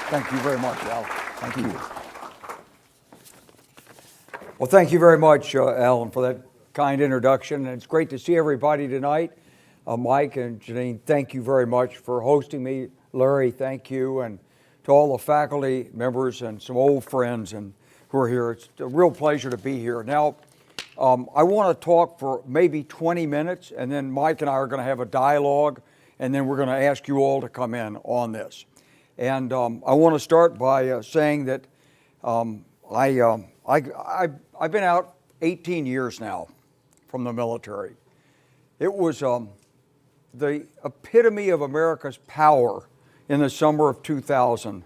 Thank you very much, Al. Thank you. Well, thank you very much, Alan, for that kind introduction. And it's great to see everybody tonight. Mike and Janine, thank you very much for hosting me. Larry, thank you. And to all the faculty members and some old friends who are here, it's a real pleasure to be here. Now, I want to talk for maybe 20 minutes, and then Mike and I are going to have a dialogue, and then we're going to ask you all to come in on this. And I want to start by saying that I've been out 18 years now from the military. It was the epitome of America's power in the summer of 2000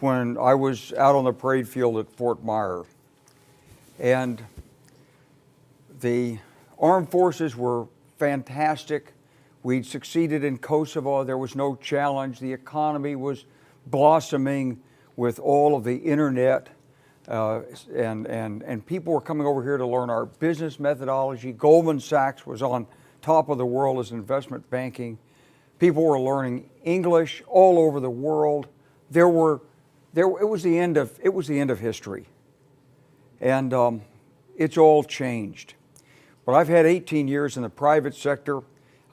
when I was out on the parade field at Fort Myer. And the armed forces were fantastic. We'd succeeded in Kosovo. There was no challenge. The economy was blossoming with all of the internet, and people were coming over here to learn our business methodology. Goldman Sachs was on top of the world as investment banking. People were learning English all over the world. It was the end of history, and it's all changed. But I've had 18 years in the private sector.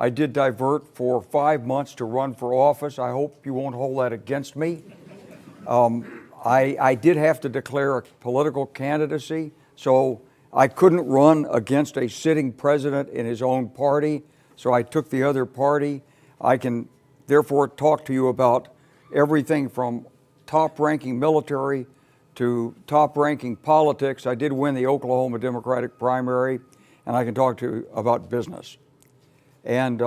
I did divert for 5 months to run for office. I hope you won't hold that against me. I did have to declare a political candidacy, so I couldn't run against a sitting president in his own party, so I took the other party. I can therefore talk to you about everything from top-ranking military to top-ranking politics. I did win the Oklahoma Democratic primary, and I can talk to you about business. And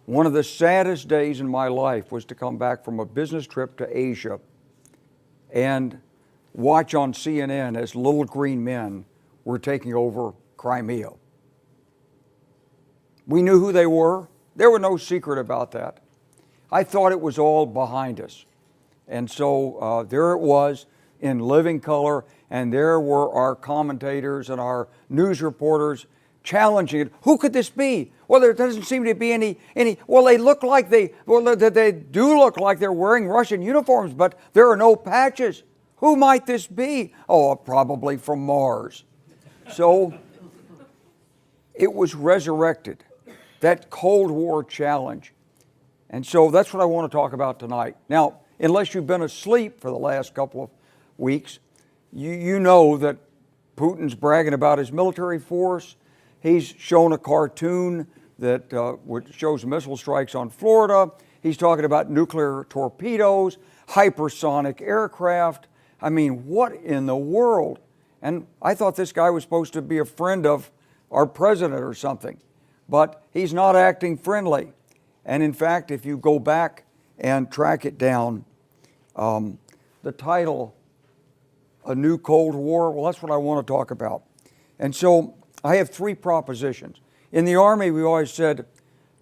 one of the saddest days in my life was to come back from a business trip to Asia and watch on CNN as little green men were taking over Crimea. We knew who they were. There was no secret about that. I thought it was all behind us. And so there it was in living color, and there were our commentators and our news reporters challenging it. Who could this be? Well, there doesn't seem to be any, well, they do look like they're wearing Russian uniforms, but there are no patches. Who might this be? Oh, probably from Mars. So it was resurrected, that Cold War challenge. And so that's what I want to talk about tonight. Now, unless you've been asleep for the last couple of weeks, you know that Putin's bragging about his military force. He's shown a cartoon that shows missile strikes on Florida. He's talking about nuclear torpedoes, hypersonic aircraft. I mean, what in the world? And I thought this guy was supposed to be a friend of our president or something, but he's not acting friendly. And in fact, if you go back and track it down, the title, A New Cold War, well, that's what I want to talk about. And so I have 3 propositions. In the Army, we always said,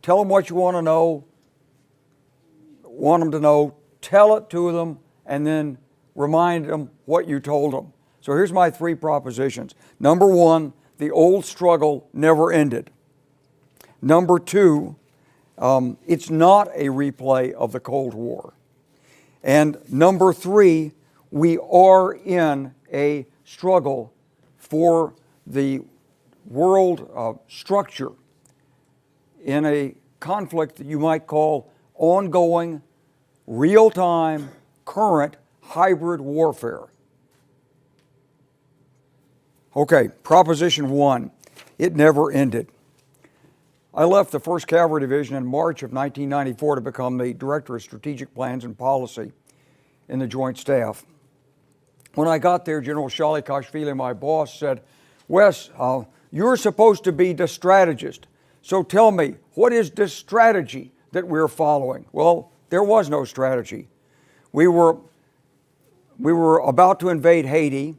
tell them what you want them to know, tell it to them, and then remind them what you told them. So here's my 3 propositions. Number 1, the old struggle never ended. Number 2, it's not a replay of the Cold War. And number 3, we are in a struggle for the world structure in a conflict that you might call ongoing, real-time, current hybrid warfare. Okay, Proposition 1, it never ended. I left the 1st Cavalry Division in March of 1994 to become the Director of Strategic Plans and Policy in the Joint Staff. When I got there, General Shalikashvili, my boss, said, Wes, you're supposed to be the strategist. So tell me, what is this strategy that we're following? Well, there was no strategy. We were about to invade Haiti.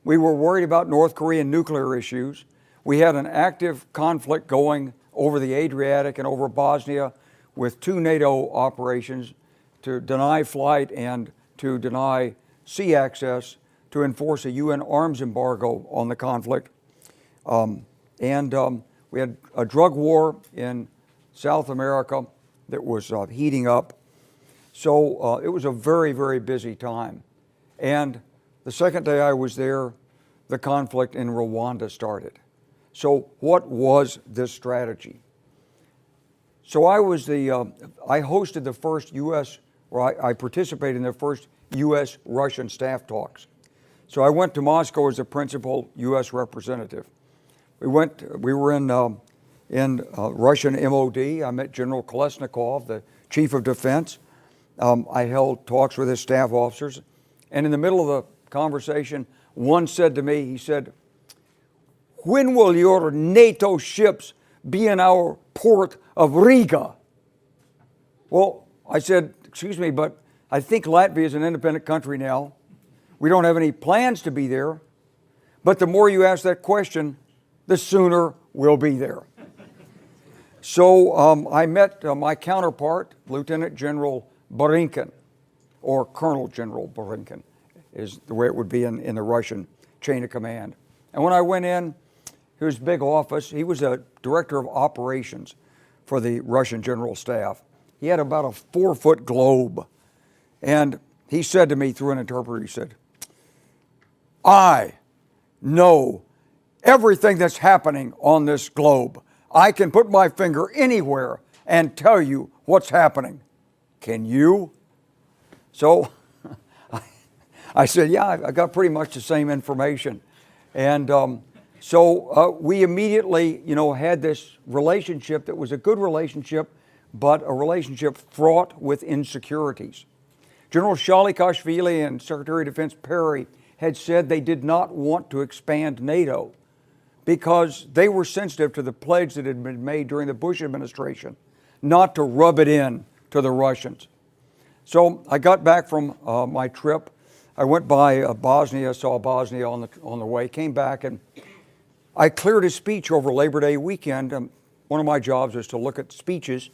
We were worried about North Korean nuclear issues. We had an active conflict going over the Adriatic and over Bosnia with 2 NATO operations to deny flight and to deny sea access to enforce a UN arms embargo on the conflict. We had a drug war in South America that was heating up. So it was a very, very busy time. And the second day I was there, the conflict in Rwanda started. So what was this strategy? So I hosted the first I participated in the first U.S.-Russian staff talks. So I went to Moscow as the principal U.S. representative. We were in Russian MOD. I met General Kolesnikov, the chief of defense. I held talks with his staff officers. And in the middle of the conversation, one said to me, he said, "When will your NATO ships be in our port of Riga?" Well, I said, "Excuse me, but I think Latvia is an independent country now. We don't have any plans to be there. But the more you ask that question, the sooner we'll be there." So I met my counterpart, Lieutenant General Borinkin, or Colonel General Borinkin is the way it would be in the Russian chain of command. And when I went in his big office, he was a director of operations for the Russian General Staff. He had about a 4-foot globe. And he said to me through an interpreter, he said, "I know everything that's happening on this globe. I can put my finger anywhere and tell you what's happening. Can you?" So I said, "Yeah, I got pretty much the same information." And so we immediately, had this relationship that was a good relationship, but a relationship fraught with insecurities. General Shalikashvili and Secretary of Defense Perry had said they did not want to expand NATO because they were sensitive to the pledge that had been made during the Bush administration not to rub it in to the Russians. So I got back from my trip. I went by Bosnia, saw Bosnia on the way, came back, and I cleared a speech over Labor Day weekend. One of my jobs was to look at speeches.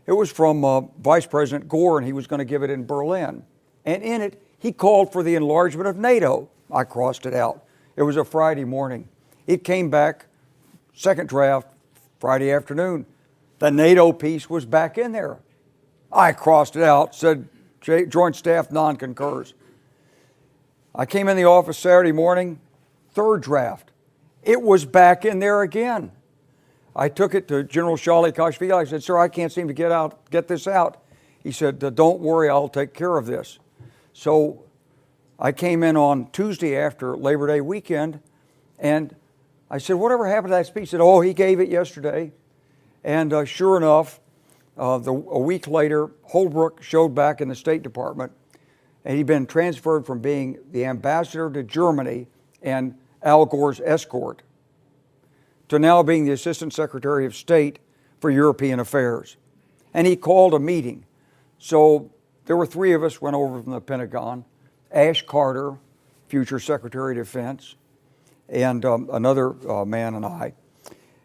It was from Vice President Gore, and he was going to give it in Berlin. And in it, he called for the enlargement of NATO. I crossed it out. It was a Friday morning. It came back, second draft, Friday afternoon. The NATO piece was back in there. I crossed it out, said Joint Staff non-concurs. I came in the office Saturday morning, third draft. It was back in there again. I took it to General Shalikashvili. I said, "Sir, I can't seem to get this out." He said, "Don't worry, I'll take care of this." So I came in on Tuesday after Labor Day weekend, and I said, "Whatever happened to that speech?" He said, "Oh, he gave it yesterday." And sure enough, a week later, Holbrooke showed back in the State Department, and he'd been transferred from being the ambassador to Germany and Al Gore's escort to now being the Assistant Secretary of State for European Affairs. And he called a meeting. So there were 3 of us went over from the Pentagon, Ash Carter, future Secretary of Defense, and another man and I.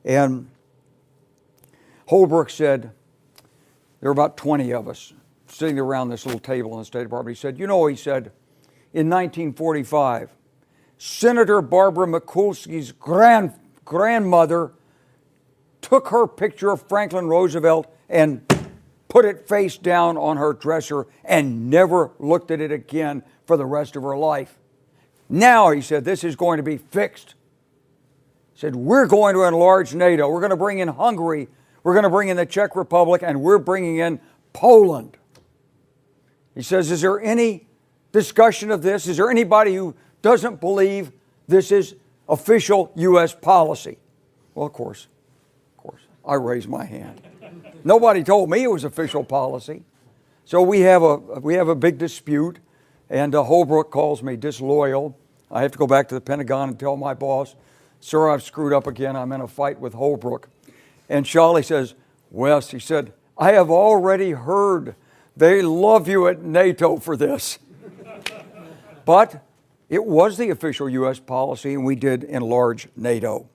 And Holbrooke said, there were about 20 of us sitting around this little table in the State Department. He said, he said, in 1945, Senator Barbara Mikulski's grandmother took her picture of Franklin Roosevelt and put it face down on her dresser and never looked at it again for the rest of her life. Now, he said, this is going to be fixed. He said, we're going to enlarge NATO. We're going to bring in Hungary. We're going to bring in the Czech Republic, and we're bringing in Poland. He says, is there any discussion of this? Is there anybody who doesn't believe this is official U.S. policy? Well, of course, I raised my hand. Nobody told me it was official policy. So we have a big dispute, and Holbrooke calls me disloyal. I have to go back to the Pentagon and tell my boss, sir, I've screwed up again. I'm in a fight with Holbrooke. And Charlie says, Wes, he said, I have already heard they love you at NATO for this. But it was the official U.S. policy, and we did enlarge NATO.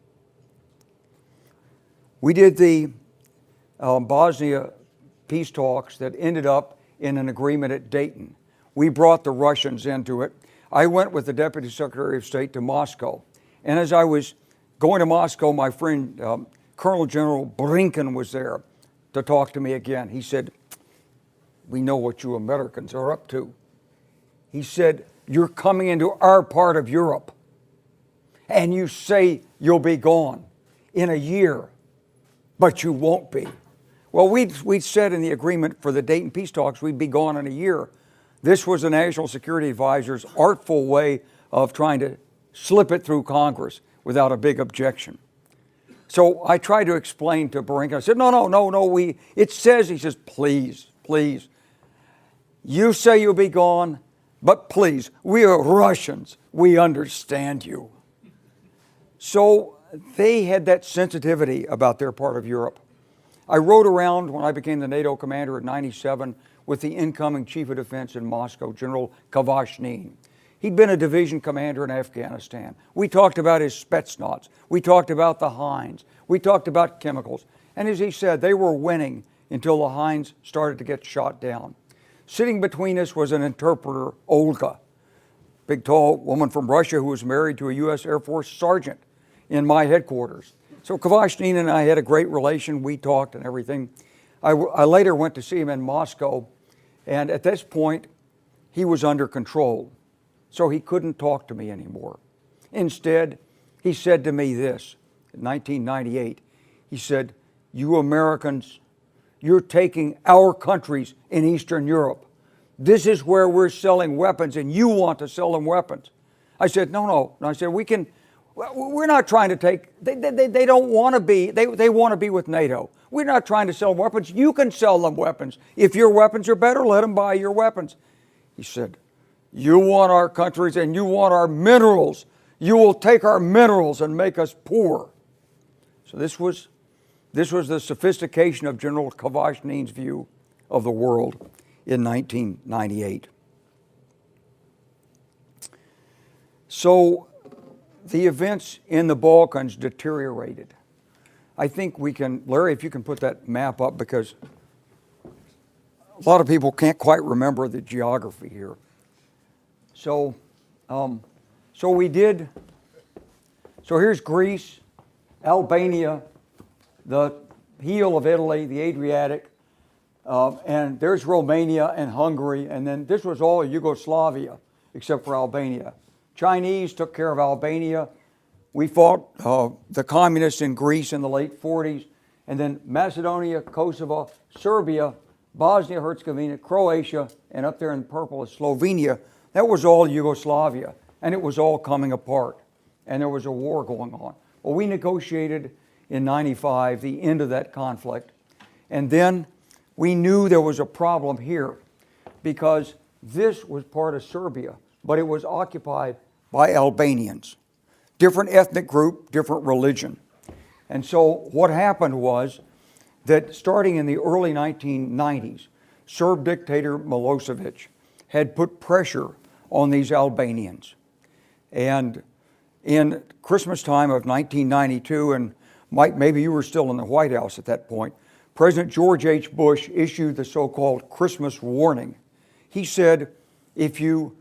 We did the Bosnia peace talks that ended up in an agreement at Dayton. We brought the Russians into it. I went with the Deputy Secretary of State to Moscow. And as I was going to Moscow, my friend Colonel General Borinkin was there to talk to me again. He said, we know what you Americans are up to. He said, you're coming into our part of Europe, and you say you'll be gone in a year, but you won't be. Well, we'd said in the agreement for the Dayton peace talks we'd be gone in a year. This was the National Security Advisor's artful way of trying to slip it through Congress without a big objection. So I tried to explain to Barinka. I said, no, it says, he says, please, you say you'll be gone, but please, we are Russians. We understand you. So they had that sensitivity about their part of Europe. I rode around when I became the NATO commander in '97 with the incoming chief of defense in Moscow, General Kvashnin. He'd been a division commander in Afghanistan. We talked about his Spetsnaz. We talked about the Hinds. We talked about chemicals. And as he said, they were winning until the Hinds started to get shot down. Sitting between us was an interpreter, Olga, big tall woman from Russia who was married to a U.S. Air Force sergeant in my headquarters. So Kvashnin and I had a great relation. We talked and everything. I later went to see him in Moscow, and at this point, he was under control. So he couldn't talk to me anymore. Instead, he said to me this, in 1998, he said, you Americans, you're taking our countries in Eastern Europe. This is where we're selling weapons, and you want to sell them weapons. I said, no. I said, we're not trying to take, they don't want to be, they want to be with NATO. We're not trying to sell them weapons. You can sell them weapons. If your weapons are better, let them buy your weapons. He said, you want our countries and you want our minerals. You will take our minerals and make us poor. So this was the sophistication of General Kvashnin's view of the world in 1998. So the events in the Balkans deteriorated. I think we can, Larry, if you can put that map up, because a lot of people can't quite remember the geography here. So we did, so here's Greece, Albania, the heel of Italy, the Adriatic, and there's Romania and Hungary, and then this was all Yugoslavia except for Albania. Chinese took care of Albania. We fought the communists in Greece in the late 40s, and then Macedonia, Kosovo, Serbia, Bosnia, Herzegovina, Croatia, and up there in purple is Slovenia. That was all Yugoslavia, and it was all coming apart, and there was a war going on. Well, we negotiated in '95 the end of that conflict, and then we knew there was a problem here because this was part of Serbia, but it was occupied by Albanians. Different ethnic group, different religion. And so what happened was that starting in the early 1990s, Serb dictator Milosevic had put pressure on these Albanians. And in Christmas time of 1992, and Mike, maybe you were still in the White House at that point, President George H. Bush issued the so-called Christmas warning. He said, if you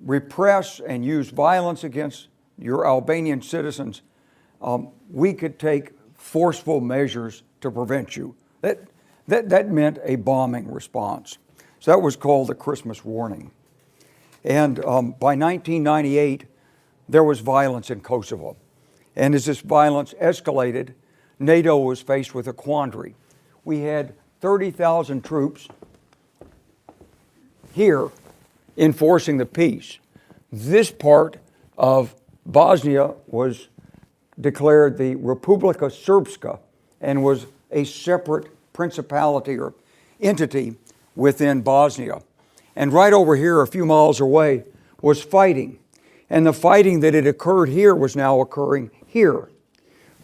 repress and use violence against your Albanian citizens, we could take forceful measures to prevent you. That meant a bombing response. So that was called the Christmas warning. And by 1998, there was violence in Kosovo. And as this violence escalated, NATO was faced with a quandary. We had 30,000 troops here enforcing the peace. This part of Bosnia was declared the Republika Srpska and was a separate principality or entity within Bosnia. And right over here, a few miles away, was fighting. And the fighting that had occurred here was now occurring here.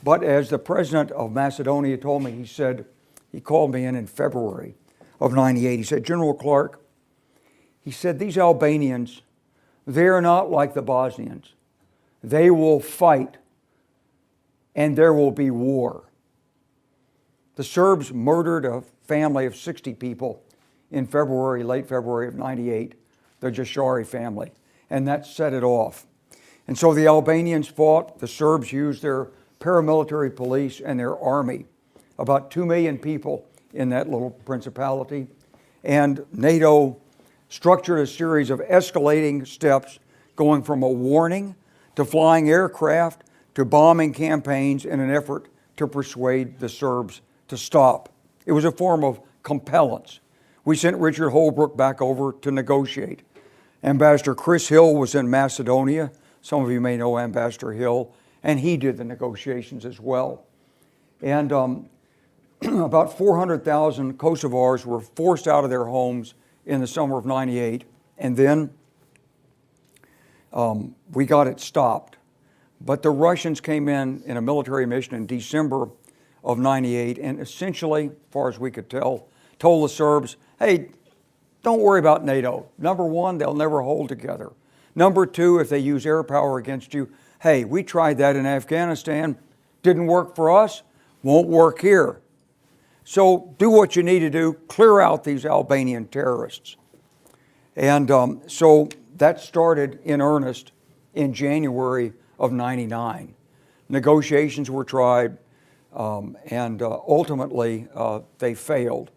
But as the president of Macedonia told me, he said, he called me in February of '98. He said, General Clark, he said, these Albanians, they're not like the Bosnians. They will fight and there will be war. The Serbs murdered a family of 60 people in February, late February of '98, the Schar family, and that set it off. And so the Albanians fought, the Serbs used their paramilitary police and their army, about 2 million people in that little principality. And NATO structured a series of escalating steps going from a warning to flying aircraft to bombing campaigns in an effort to persuade the Serbs to stop. It was a form of compellence. We sent Richard Holbrooke back over to negotiate. Ambassador Chris Hill was in Macedonia. Some of you may know Ambassador Hill, and he did the negotiations as well. And about 400,000 Kosovars were forced out of their homes in the summer of '98, and then we got it stopped. But the Russians came in a military mission in December of '98 and essentially, as far as we could tell, told the Serbs, hey, don't worry about NATO. Number one, they'll never hold together. Number two, if they use air power against you, hey, we tried that in Afghanistan, didn't work for us, won't work here. So do what you need to do, clear out these Albanian terrorists. And so that started in earnest in January of '99. Negotiations were tried, and ultimately they failed,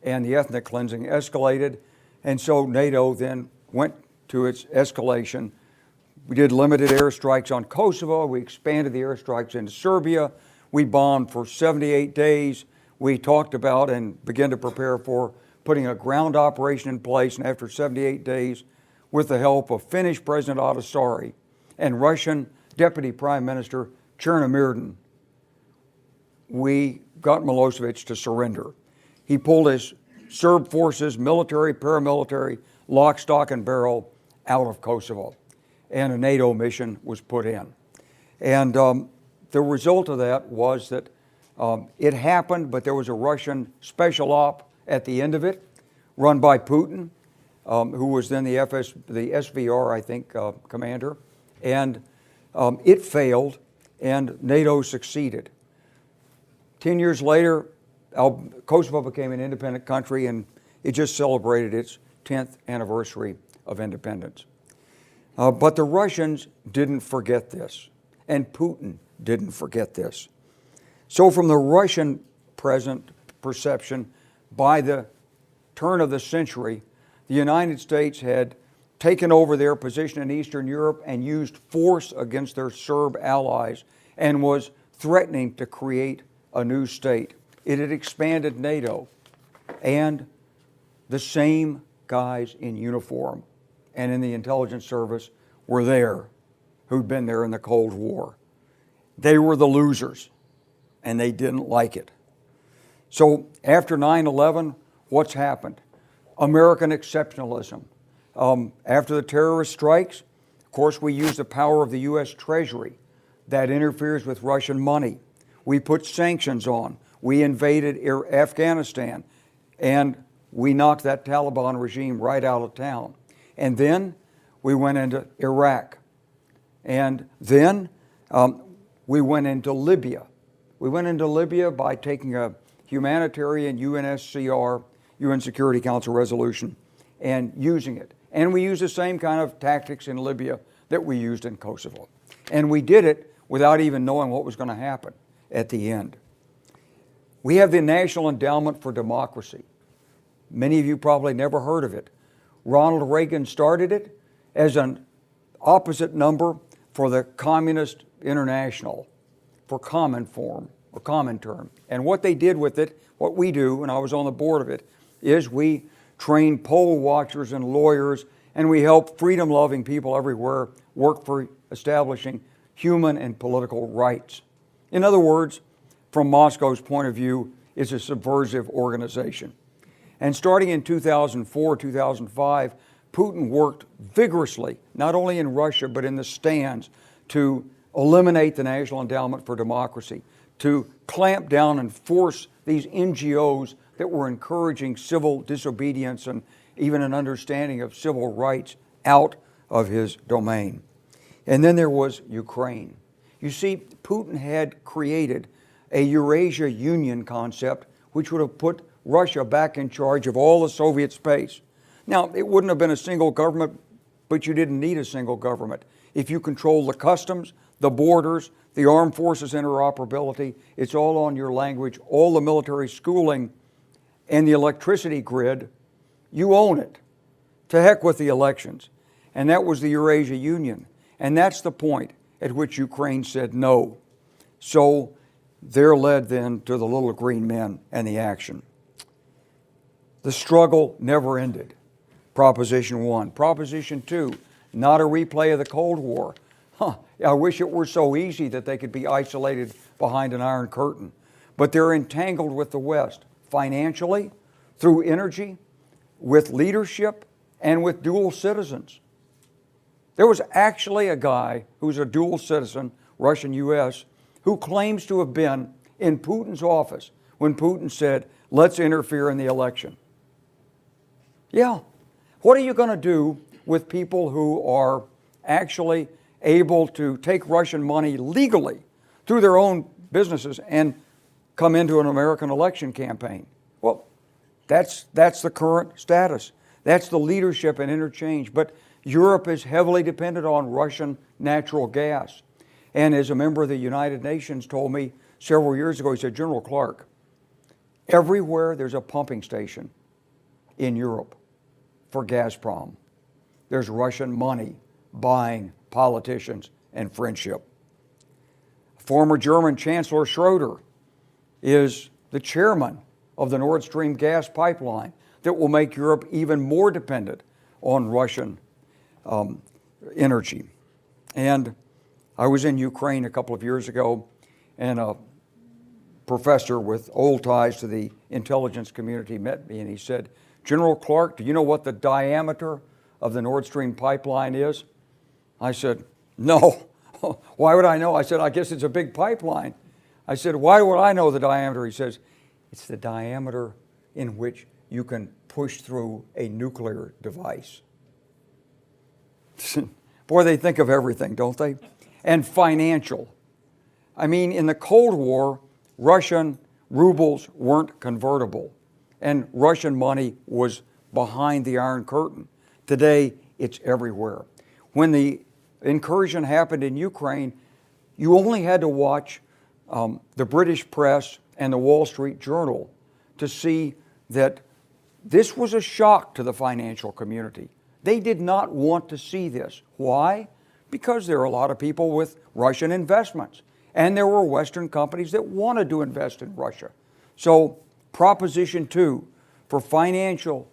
and the ethnic cleansing escalated, and so NATO then went to its escalation. We did limited airstrikes on Kosovo. We expanded the airstrikes into Serbia. We bombed for 78 days. We talked about and began to prepare for putting a ground operation in place, and after 78 days, with the help of Finnish President Ahtisaari and Russian Deputy Prime Minister Chernomyrdin, we got Milosevic to surrender. He pulled his Serb forces, military, paramilitary, lock, stock, and barrel out of Kosovo, and a NATO mission was put in. And the result of that was that it happened, but there was a Russian special op at the end of it, run by Putin, who was then the SVR, I think, commander, and it failed, and NATO succeeded. 10 years later, Kosovo became an independent country, and it just celebrated its 10th anniversary of independence. But the Russians didn't forget this, and Putin didn't forget this. So from the Russian present perception, by the turn of the century, the United States had taken over their position in Eastern Europe and used force against their Serb allies and was threatening to create a new state. It had expanded NATO, and the same guys in uniform and in the intelligence service were there who'd been there in the Cold War. They were the losers, and they didn't like it. So after 9/11, what's happened? American exceptionalism. After the terrorist strikes, of course, we use the power of the U.S. Treasury that interferes with Russian money. We put sanctions on. We invaded Afghanistan, and we knocked that Taliban regime right out of town. And then we went into Iraq. And then we went into Libya. We went into Libya by taking a humanitarian UNSCR, UN Security Council resolution, and using it. And we used the same kind of tactics in Libya that we used in Kosovo. And we did it without even knowing what was going to happen at the end. We have the National Endowment for Democracy. Many of you probably never heard of it. Ronald Reagan started it as an opposite number for the Communist International, for Cominform or Comintern. And what they did with it, what we do, and I was on the board of it, is we train poll watchers and lawyers, and we help freedom-loving people everywhere work for establishing human and political rights. In other words, from Moscow's point of view, it's a subversive organization. And starting in 2004, 2005, Putin worked vigorously, not only in Russia, but in the stands, to eliminate the National Endowment for Democracy, to clamp down and force these NGOs that were encouraging civil disobedience and even an understanding of civil rights out of his domain. And then there was Ukraine. You see, Putin had created a Eurasia Union concept which would have put Russia back in charge of all the Soviet space. Now, it wouldn't have been a single government, but you didn't need a single government. If you control the customs, the borders, the armed forces interoperability, it's all on your language, all the military schooling, and the electricity grid, You own it. To heck with the elections. And that was the Eurasia Union. And that's the point at which Ukraine said no. So they're led then to the little green men and the action. The struggle never ended. Proposition 1. Proposition 2, not a replay of the Cold War. I wish it were so easy that they could be isolated behind an iron curtain. But they're entangled with the West, financially, through energy, with leadership, and with dual citizens. There was actually a guy who's a dual citizen, Russian-U.S., who claims to have been in Putin's office when Putin said, let's interfere in the election. Yeah. What are you going to do with people who are actually able to take Russian money legally through their own businesses and come into an American election campaign? Well, that's the current status. That's the leadership and interchange. But Europe is heavily dependent on Russian natural gas. And as a member of the United Nations told me several years ago, he said, General Clark, everywhere there's a pumping station in Europe for Gazprom, there's Russian money buying politicians and friendship. Former German Chancellor Schroeder is the chairman of the Nord Stream gas pipeline that will make Europe even more dependent on Russian energy. And I was in Ukraine a couple of years ago, and a professor with old ties to the intelligence community met me, and he said, General Clark, do you know what the diameter of the Nord Stream pipeline is? I said, no. Why would I know? I said, I guess it's a big pipeline. I said, why would I know the diameter? He says, it's the diameter in which you can push through a nuclear device. Boy, they think of everything, don't they? And financial. I mean, in the Cold War, Russian rubles weren't convertible, and Russian money was behind the Iron Curtain. Today, it's everywhere. When the incursion happened in Ukraine, you only had to watch the British press and the Wall Street Journal to see that this was a shock to the financial community. They did not want to see this. Why? Because there are a lot of people with Russian investments, and there were Western companies that wanted to invest in Russia. So Proposition 2, for financial,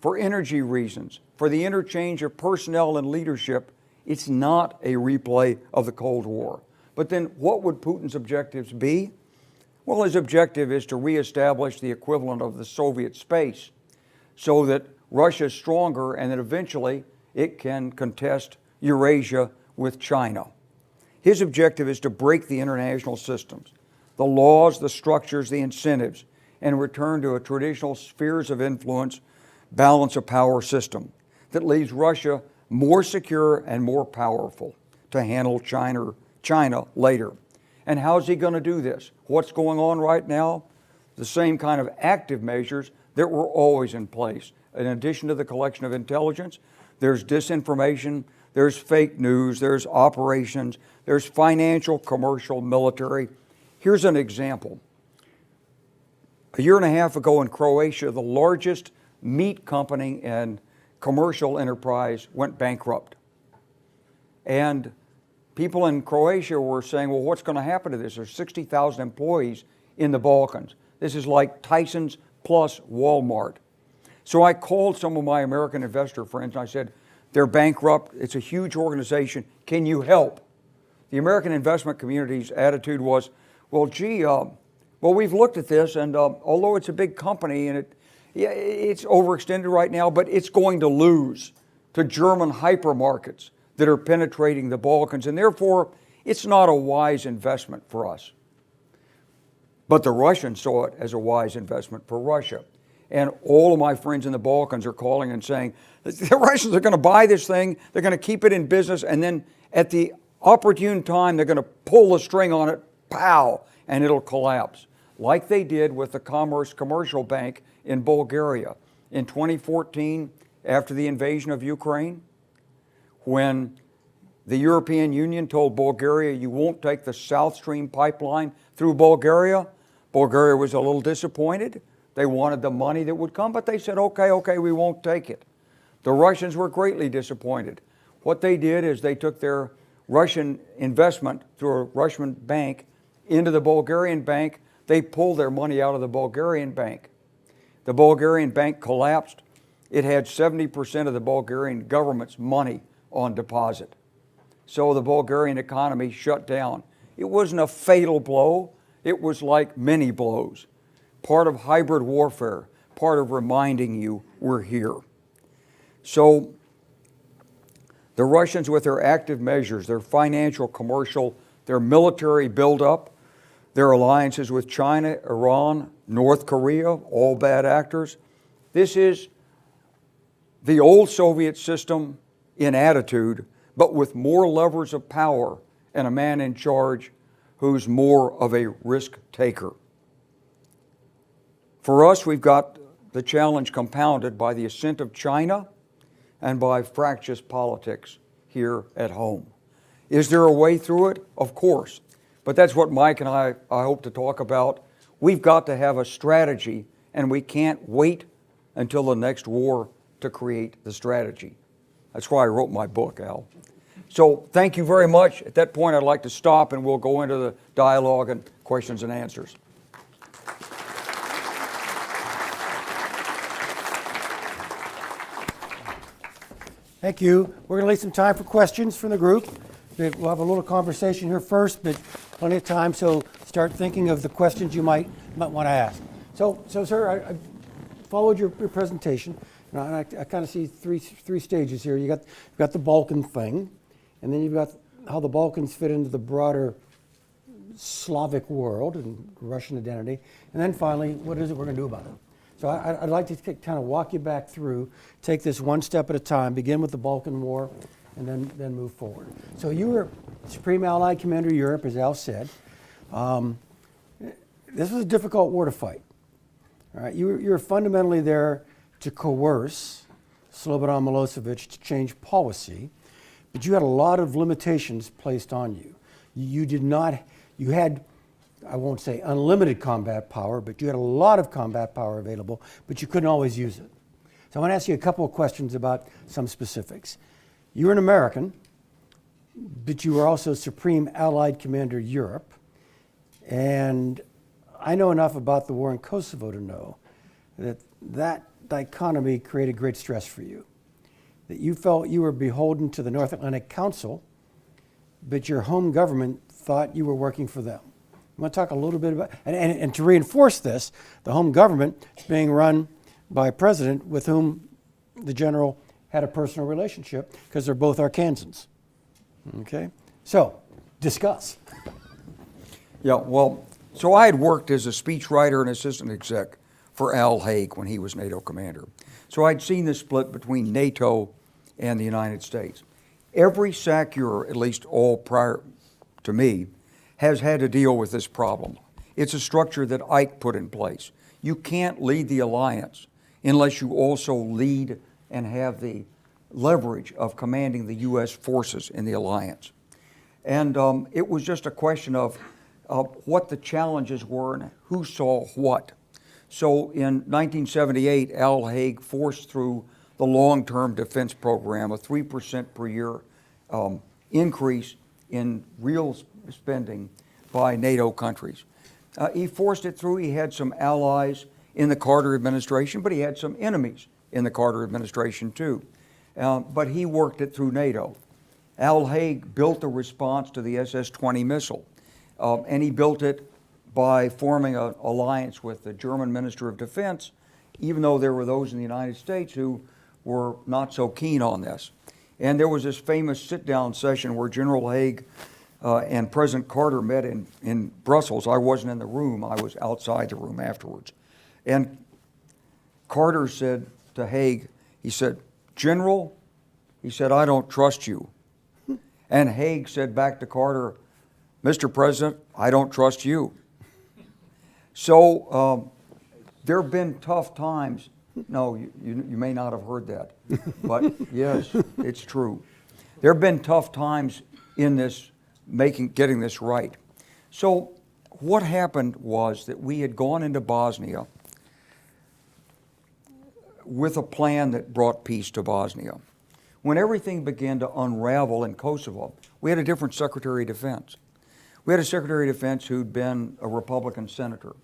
for energy reasons, for the interchange of personnel and leadership, it's not a replay of the Cold War. But then what would Putin's objectives be? Well, his objective is to reestablish the equivalent of the Soviet space so that Russia is stronger and that eventually it can contest Eurasia with China. His objective is to break the international systems, the laws, the structures, the incentives, and return to a traditional spheres of influence, balance of power system that leaves Russia more secure and more powerful to handle China later. And how's he going to do this? What's going on right now? The same kind of active measures that were always in place. In addition to the collection of intelligence, there's disinformation, there's fake news, there's operations, there's financial, commercial, military. Here's an example. A year and a half ago in Croatia, the largest meat company and commercial enterprise went bankrupt. And people in Croatia were saying, well, what's going to happen to this? There's 60,000 employees in the Balkans. This is like Tyson's plus Walmart. So I called some of my American investor friends and I said, they're bankrupt. It's a huge organization. Can you help? The American investment community's attitude was, well, gee, we've looked at this, and although it's a big company and it's overextended right now, but it's going to lose to German hypermarkets that are penetrating the Balkans, and therefore it's not a wise investment for us. But the Russians saw it as a wise investment for Russia. And all of my friends in the Balkans are calling and saying, the Russians are going to buy this thing, they're going to keep it in business, and then at the opportune time, they're going to pull the string on it, pow, and it'll collapse. Like they did with the Commercial Bank in Bulgaria in 2014, after the invasion of Ukraine, when the European Union told Bulgaria, you won't take the South Stream pipeline through Bulgaria. Bulgaria was a little disappointed. They wanted the money that would come, but they said, okay, we won't take it. The Russians were greatly disappointed. What they did is they took their Russian investment through a Russian bank into the Bulgarian bank. They pulled their money out of the Bulgarian bank. The Bulgarian bank collapsed. It had 70% of the Bulgarian government's money on deposit. So the Bulgarian economy shut down. It wasn't a fatal blow. It was like many blows. Part of hybrid warfare, part of reminding you we're here. So the Russians, with their active measures, their financial, commercial, their military buildup, their alliances with China, Iran, North Korea, all bad actors. This is the old Soviet system in attitude, but with more levers of power and a man in charge who's more of a risk taker. For us, we've got the challenge compounded by the ascent of China and by fractious politics here at home. Is there a way through it? Of course. But that's what Mike and I hope to talk about. We've got to have a strategy, and we can't wait until the next war to create the strategy. That's why I wrote my book, Al. So thank you very much. At that point, I'd like to stop, and we'll go into the dialogue and questions and answers. Thank you. We're going to leave some time for questions from the group. We'll have a little conversation here first, but plenty of time, so start thinking of the questions you might want to ask. So sir, I followed your presentation, and I kind of see three stages here. You've got the Balkan thing, and then you've got how the Balkans fit into the broader Slavic world and Russian identity, and then finally, what is it we're going to do about it? So I'd like to kind of walk you back through, take this one step at a time, begin with the Balkan War, and then move forward. So you were Supreme Allied Commander of Europe, as Al said. This was a difficult war to fight. All right, you were fundamentally there to coerce Slobodan Milosevic to change policy, but you had a lot of limitations placed on you. You had, I won't say unlimited combat power, but you had a lot of combat power available, but you couldn't always use it. So I want to ask you a couple of questions about some specifics. You were an American, but you were also Supreme Allied Commander Europe, and I know enough about the war in Kosovo to know that dichotomy created great stress for you, that you felt you were beholden to the North Atlantic Council, but your home government thought you were working for them. I want to talk a little bit about, and to reinforce this, the home government is being run by a president with whom the general had a personal relationship because they're both Arkansans. Okay? So, discuss. Yeah, well, so I had worked as a speechwriter and assistant exec for Al Haig when he was NATO commander. So I'd seen the split between NATO and the United States. Every SACEUR, at least all prior to me, has had to deal with this problem. It's a structure that Ike put in place. You can't lead the alliance unless you also lead and have the leverage of commanding the U.S. forces in the alliance. And it was just a question of what the challenges were and who saw what. So in 1978, Al Haig forced through the long-term defense program, a 3% per year increase in real spending by NATO countries. He forced it through. He had some allies in the Carter administration, but he had some enemies in the Carter administration too. But he worked it through NATO. Al Haig built a response to the SS-20 missile, and he built it by forming an alliance with the German Minister of Defense, even though there were those in the United States who were not so keen on this. And there was this famous sit-down session where General Haig and President Carter met in Brussels. I wasn't in the room. I was outside the room afterwards. And Carter said to Haig, he said, "General," he said, "I don't trust you." And Haig said back to Carter, "Mr. President, I don't trust you." So there have been tough times. No, you may not have heard that, but yes, it's true. There have been tough times in this getting this right. So what happened was that we had gone into Bosnia with a plan that brought peace to Bosnia. When everything began to unravel in Kosovo, we had a different Secretary of Defense. We had a Secretary of Defense who'd been a Republican senator,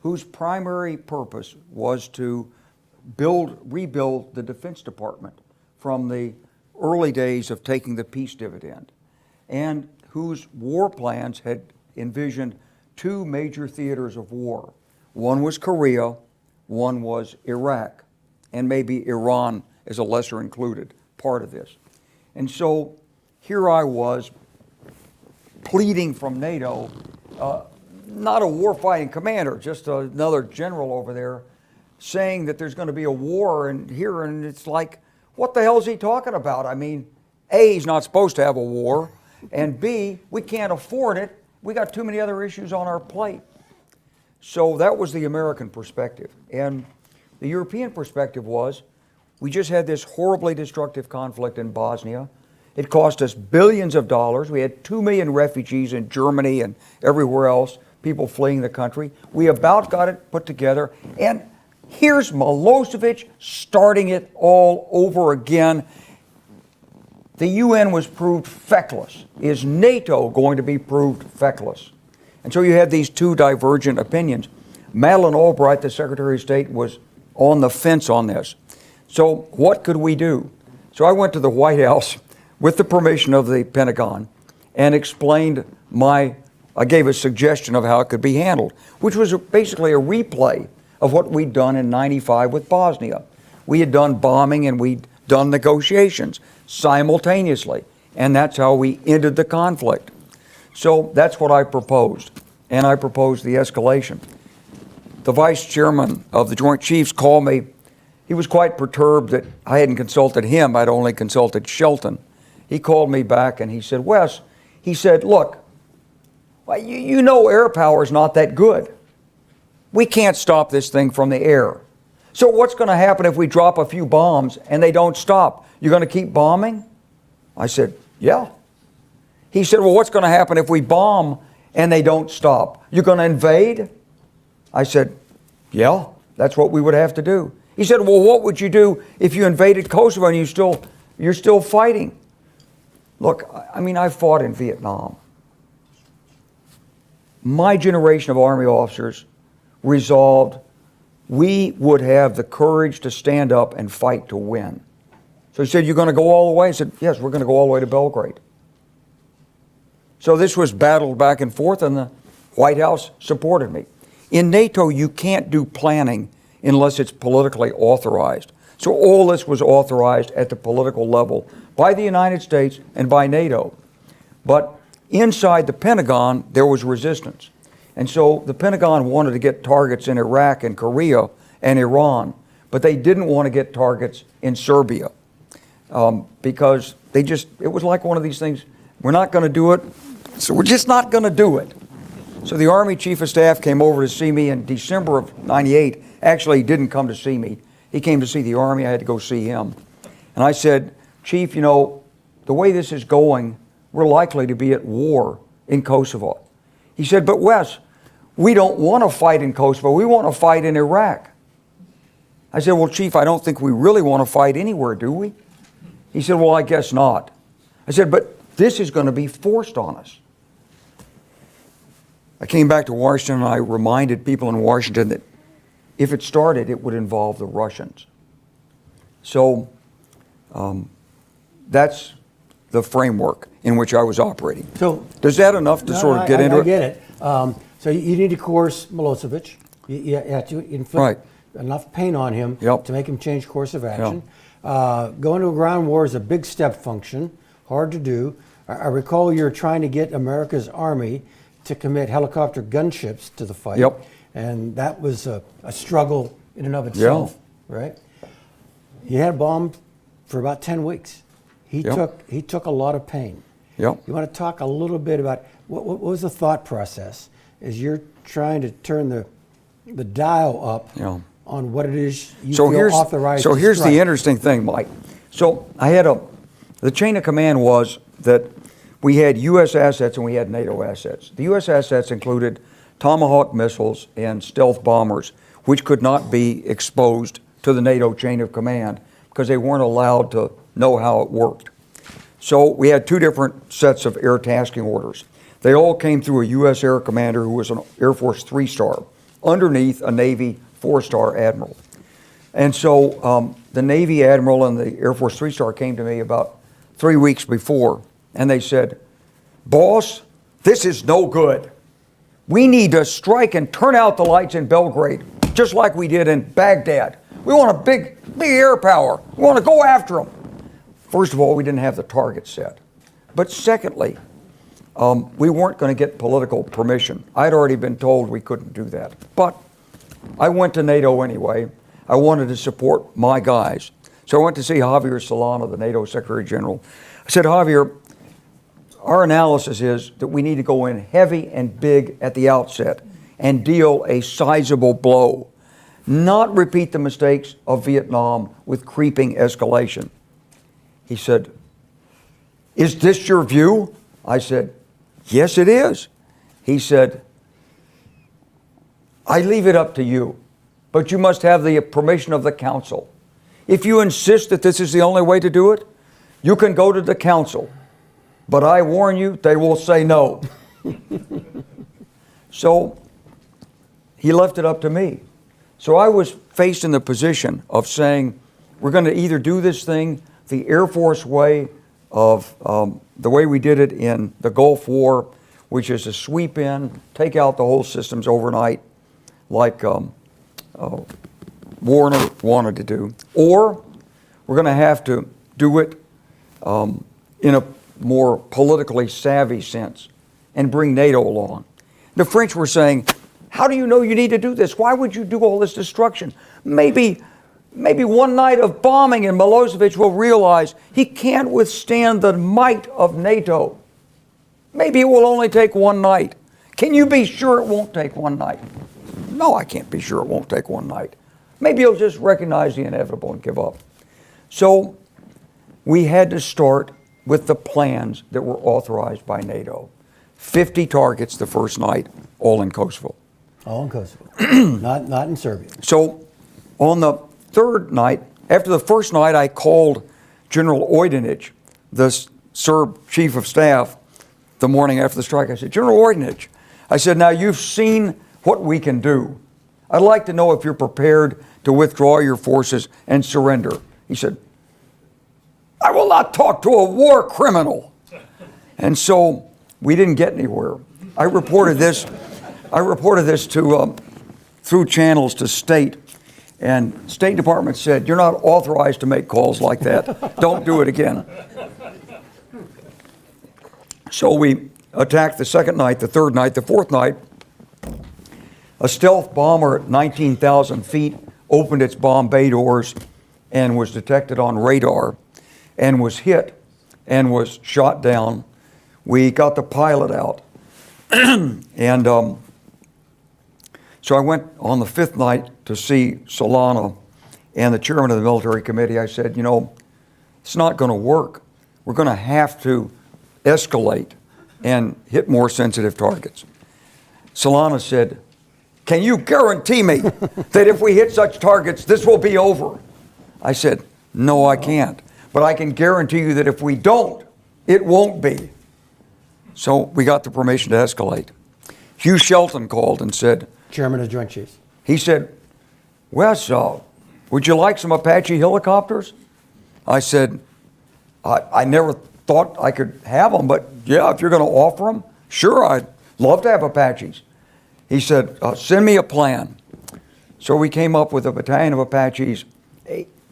whose primary purpose was to rebuild the Defense Department from the early days of taking the peace dividend, and whose war plans had envisioned two major theaters of war. One was Korea, one was Iraq, and maybe Iran as a lesser included part of this. And so here I was pleading from NATO, not a warfighting commander, just another general over there, saying that there's going to be a war and here, and it's like, what the hell is he talking about? I mean, A, he's not supposed to have a war, and B, we can't afford it. We got too many other issues on our plate. So that was the American perspective. And the European perspective was, we just had this horribly destructive conflict in Bosnia. It cost us billions of dollars. We had 2 million refugees in Germany and everywhere else, people fleeing the country. We about got it put together, and here's Milosevic starting it all over again. The UN was proved feckless. Is NATO going to be proved feckless? And so you had these two divergent opinions. Madeleine Albright, the Secretary of State, was on the fence on this. So what could we do? So I went to the White House with the permission of the Pentagon and explained I gave a suggestion of how it could be handled, which was basically a replay of what we'd done in '95 with Bosnia. We had done bombing and we'd done negotiations simultaneously, and that's how we ended the conflict. So that's what I proposed, and I proposed the escalation. The vice chairman of the Joint Chiefs called me. He was quite perturbed that I hadn't consulted him. I'd only consulted Shelton. He called me back and he said, Wes, he said, look, you know air power is not that good. We can't stop this thing from the air. So what's going to happen if we drop a few bombs and they don't stop? You're going to keep bombing? I said, yeah. He said, well, what's going to happen if we bomb and they don't stop? You're going to invade? I said, yeah, that's what we would have to do. He said, well, what would you do if you invaded Kosovo and you're still fighting? Look, I mean, I fought in Vietnam. My generation of Army officers resolved we would have the courage to stand up and fight to win. So he said, you're going to go all the way? I said, yes, we're going to go all the way to Belgrade. So this was battled back and forth, and the White House supported me. In NATO, you can't do planning unless it's politically authorized. So all this was authorized at the political level by the United States and by NATO. But inside the Pentagon, there was resistance. And so the Pentagon wanted to get targets in Iraq and Korea and Iran, but they didn't want to get targets in Serbia because it was like one of these things, we're not going to do it, so we're just not going to do it. So the Army Chief of Staff came over to see me in December of '98. Actually, he didn't come to see me. He came to see the Army. I had to go see him. And I said, Chief, you know, the way this is going, we're likely to be at war in Kosovo. He said, but Wes, we don't want to fight in Kosovo. We want to fight in Iraq. I said, well, Chief, I don't think we really want to fight anywhere, do we? He said, well, I guess not. I said, but this is going to be forced on us. I came back to Washington and I reminded people in Washington that if it started, it would involve the Russians. So that's the framework in which I was operating. So does that enough to sort of get into it? I get it. So you need to coerce Milosevic. You have to inflict enough pain on him to make him change course of action. Going to a ground war is a big step function, hard to do. I recall you're trying to get America's Army to commit helicopter gunships to the fight. And that was a struggle in and of itself, right? He had a bomb for about 10 weeks. He took a lot of pain. You want to talk a little bit about what was the thought process as you're trying to turn the dial up on what it is you feel authorized to strike? So here's the interesting thing, Mike. So I had the chain of command was that we had U.S. assets and we had NATO assets. The U.S. assets included Tomahawk missiles and stealth bombers, which could not be exposed to the NATO chain of command because they weren't allowed to know how it worked. So we had two different sets of air tasking orders. They all came through a U.S. Air Commander who was an Air Force 3-star, underneath a Navy 4-star admiral. And so the Navy admiral and the Air Force 3-star came to me about 3 weeks before, and they said, "Boss, this is no good. We need to strike and turn out the lights in Belgrade, just like we did in Baghdad. We want a big air power. We want to go after them." First of all, we didn't have the target set. But secondly, we weren't going to get political permission. I'd already been told we couldn't do that. But I went to NATO anyway. I wanted to support my guys. So I went to see Javier Solana, the NATO Secretary General. I said, "Javier, our analysis is that we need to go in heavy and big at the outset and deal a sizable blow, not repeat the mistakes of Vietnam with creeping escalation." He said, "Is this your view?" I said, "Yes, it is." He said, "I leave it up to you, but you must have the permission of the council. If you insist that this is the only way to do it, you can go to the council. But I warn you, they will say no." So he left it up to me. So I was faced in the position of saying, we're going to either do this thing the Air Force way of the way we did it in the Gulf War, which is to sweep in, take out the whole systems overnight, like Warner wanted to do, or we're going to have to do it in a more politically savvy sense and bring NATO along. The French were saying, "How do you know you need to do this? Why would you do all this destruction? Maybe one night of bombing and Milosevic will realize he can't withstand the might of NATO. Maybe it will only take one night. Can you be sure it won't take one night?" No, I can't be sure it won't take one night. Maybe he'll just recognize the inevitable and give up. So we had to start with the plans that were authorized by NATO. 50 targets the first night, all in Kosovo. All in Kosovo, not in Serbia. So on the third night, after the first night, I called General Ojdanic, the Serb chief of staff, the morning after the strike. I said, "General Ojdanic," I said, "now you've seen what we can do. I'd like to know if you're prepared to withdraw your forces and surrender." He said, "I will not talk to a war criminal." And so we didn't get anywhere. I reported this to through channels to State, and State Department said, "You're not authorized to make calls like that. Don't do it again." So we attacked the second night, the third night, the fourth night. A stealth bomber at 19,000 feet opened its bomb bay doors and was detected on radar and was hit and was shot down. We got the pilot out. And so I went on the fifth night to see Solana and the chairman of the military committee. I said, it's not going to work. We're going to have to escalate and hit more sensitive targets. Solana said, "Can you guarantee me that if we hit such targets, this will be over?" I said, "No, I can't. But I can guarantee you that if we don't, it won't be." So we got the permission to escalate. Hugh Shelton called and said, Chairman of Joint Chiefs. He said, "Wes, would you like some Apache helicopters?" I said, I never thought I could have them, but yeah, if you're going to offer them, sure, I'd love to have Apaches. He said, "Send me a plan." So we came up with a battalion of Apaches,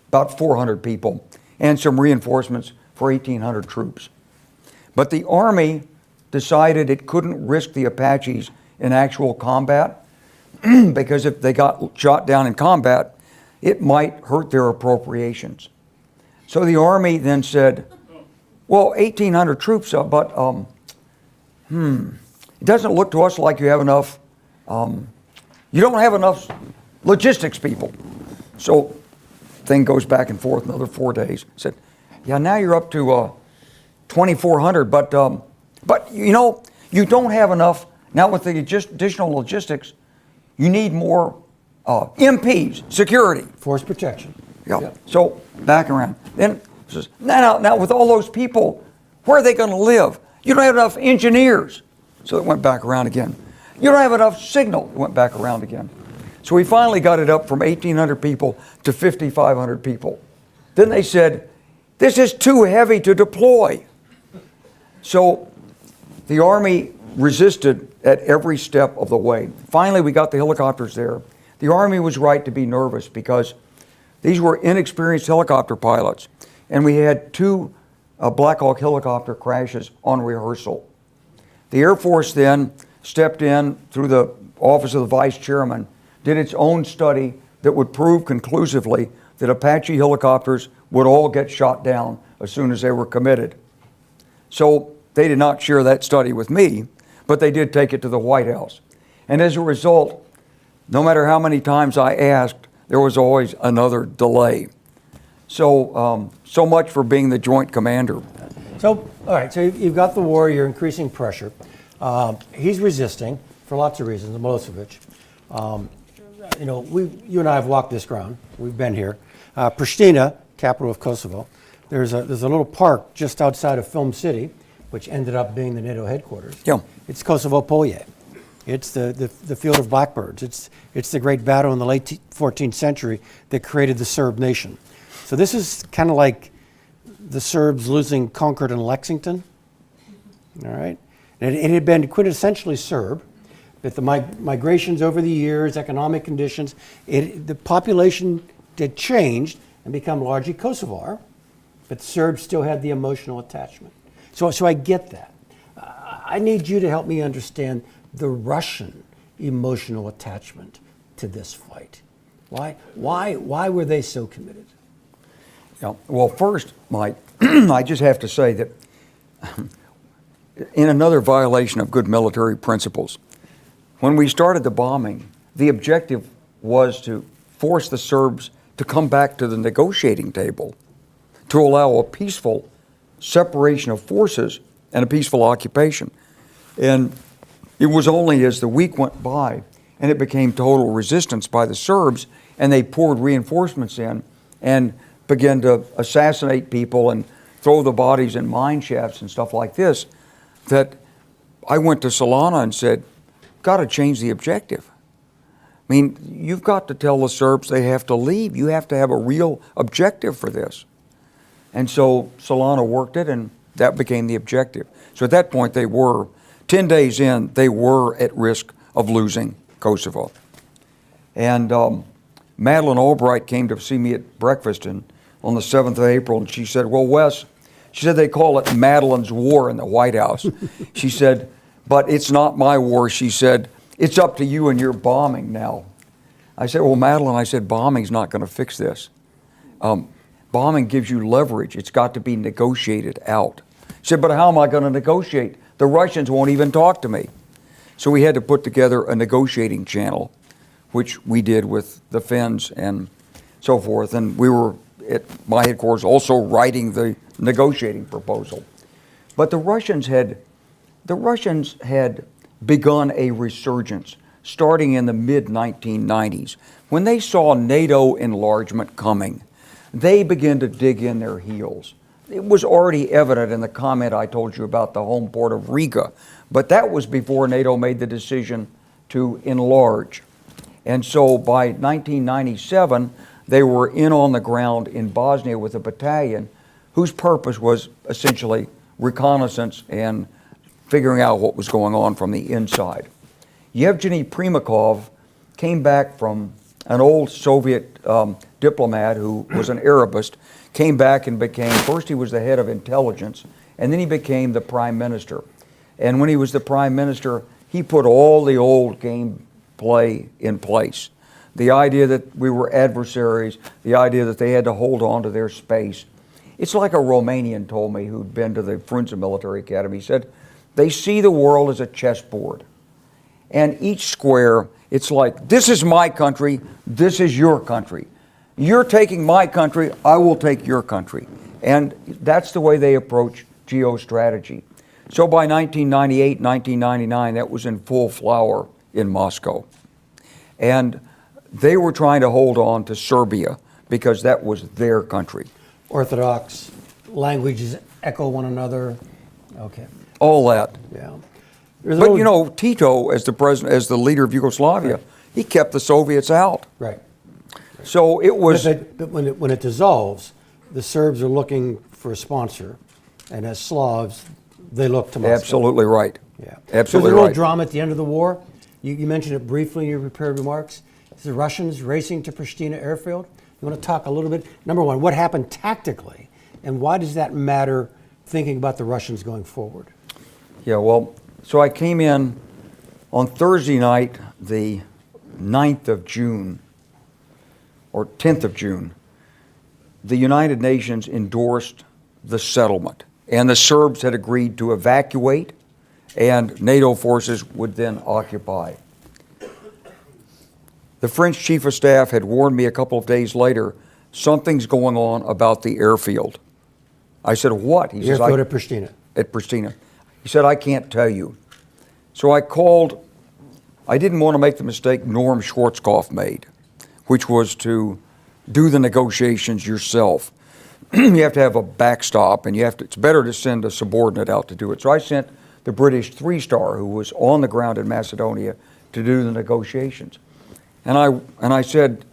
about 400 people, and some reinforcements for 1,800 troops. But the Army decided it couldn't risk the Apaches in actual combat because if they got shot down in combat, it might hurt their appropriations. So the Army then said, "Well, 1,800 troops, but it doesn't look to us like you have enough, you don't have enough logistics people." So thing goes back and forth another 4 days. Said, "Yeah, now you're up to 2,400, but you don't have enough. Now with the additional logistics, you need more MPs, security. Force protection. Yep. Yep. So back around. Then it says, now with all those people, where are they going to live? You don't have enough engineers. So it went back around again. You don't have enough signal. It went back around again. So we finally got it up from 1,800 people to 5,500 people. Then they said, this is too heavy to deploy. So the Army resisted at every step of the way. Finally, we got the helicopters there. The Army was right to be nervous because these were inexperienced helicopter pilots. And we had 2 Black Hawk helicopter crashes on rehearsal. The Air Force then stepped in through the office of the Vice Chairman, did its own study that would prove conclusively that Apache helicopters would all get shot down as soon as they were committed. So they did not share that study with me, but they did take it to the White House. And as a result, no matter how many times I asked, there was always another delay. So, so much for being the joint commander. So, all right, so you've got the war, you're increasing pressure. He's resisting for lots of reasons, Milosevic. You know, you and I have walked this ground. We've been here. Pristina, capital of Kosovo, there's a little park just outside of Film City, which ended up being the NATO headquarters. Yeah. It's Kosovo Polje. It's the field of blackbirds. It's the great battle in the late 14th century that created the Serb nation. So this is kind of like the Serbs losing Concord and Lexington. All right? And it had been quintessentially Serb, but the migrations over the years, economic conditions, the population had changed and become largely Kosovar, but the Serbs still had the emotional attachment. So I get that. I need you to help me understand the Russian emotional attachment to this fight. Why were they so committed? Yeah. Well, first, Mike, I just have to say that in another violation of good military principles, when we started the bombing, the objective was to force the Serbs to come back to the negotiating table, to allow a peaceful separation of forces and a peaceful occupation. And it was only as the week went by and it became total resistance by the Serbs, and they poured reinforcements in and began to assassinate people and throw the bodies in mine shafts and stuff like this, that I went to Solana and said, got to change the objective. I mean, you've got to tell the Serbs they have to leave. You have to have a real objective for this. And so Solana worked it, and that became the objective. So at that point, 10 days in, they were at risk of losing Kosovo. And Madeleine Albright came to see me at breakfast on the 7th of April, and she said, well, Wes, she said they call it Madeleine's War in the White House. She said, but it's not my war. She said, it's up to you and your bombing now. I said, well, Madeleine, I said, bombing's not going to fix this. Bombing gives you leverage. It's got to be negotiated out. She said, but how am I going to negotiate? The Russians won't even talk to me. So we had to put together a negotiating channel, which we did with the Finns and so forth. And we were at my headquarters also writing the negotiating proposal. But the Russians had begun a resurgence starting in the mid-1990s. When they saw NATO enlargement coming, they began to dig in their heels. It was already evident in the comment I told you about the home port of Riga, but that was before NATO made the decision to enlarge. And so by 1997, they were in on the ground in Bosnia with a battalion whose purpose was essentially reconnaissance and figuring out what was going on from the inside. Yevgeny Primakov came back from an old Soviet diplomat who was an Arabist, came back and first he was the head of intelligence, and then he became the prime minister. And when he was the prime minister, he put all the old game play in place. The idea that we were adversaries, the idea that they had to hold on to their space. It's like a Romanian told me who'd been to the Frunze Military Academy. He said, they see the world as a chessboard. And each square, it's like, this is my country, this is your country. You're taking my country, I will take your country. And that's the way they approach geostrategy. So by 1998, 1999, that was in full flower in Moscow. And they were trying to hold on to Serbia because that was their country. Orthodox languages echo one another. Okay. All that. Yeah. But you know, Tito, as the leader of Yugoslavia, Right. he kept the Soviets out. Right. So it was. But when it dissolves, the Serbs are looking for a sponsor, and as Slavs, they look to Moscow. Absolutely right. Yeah. Absolutely so there's a little right. drama at the end of the war. You mentioned it briefly in your prepared remarks. It's the Russians racing to Pristina airfield. You want to talk a little bit? Number one, what happened tactically, and why does that matter thinking about the Russians going forward? Yeah, well, so I came in on Thursday night, the 9th of June, or 10th of June. The United Nations endorsed the settlement, and the Serbs had agreed to evacuate, and NATO forces would then occupy. The French chief of staff had warned me a couple of days later, something's going on about the airfield. I said, what? He Airfield at Pristina. At Pristina. He said, I can't tell you. So I called, I didn't want to make the mistake Norm Schwarzkopf made, which was to do the negotiations yourself. You have to have a backstop, and it's better to send a subordinate out to do it. So I sent the British 3-star, who was on the ground in Macedonia, to do the negotiations. And I said,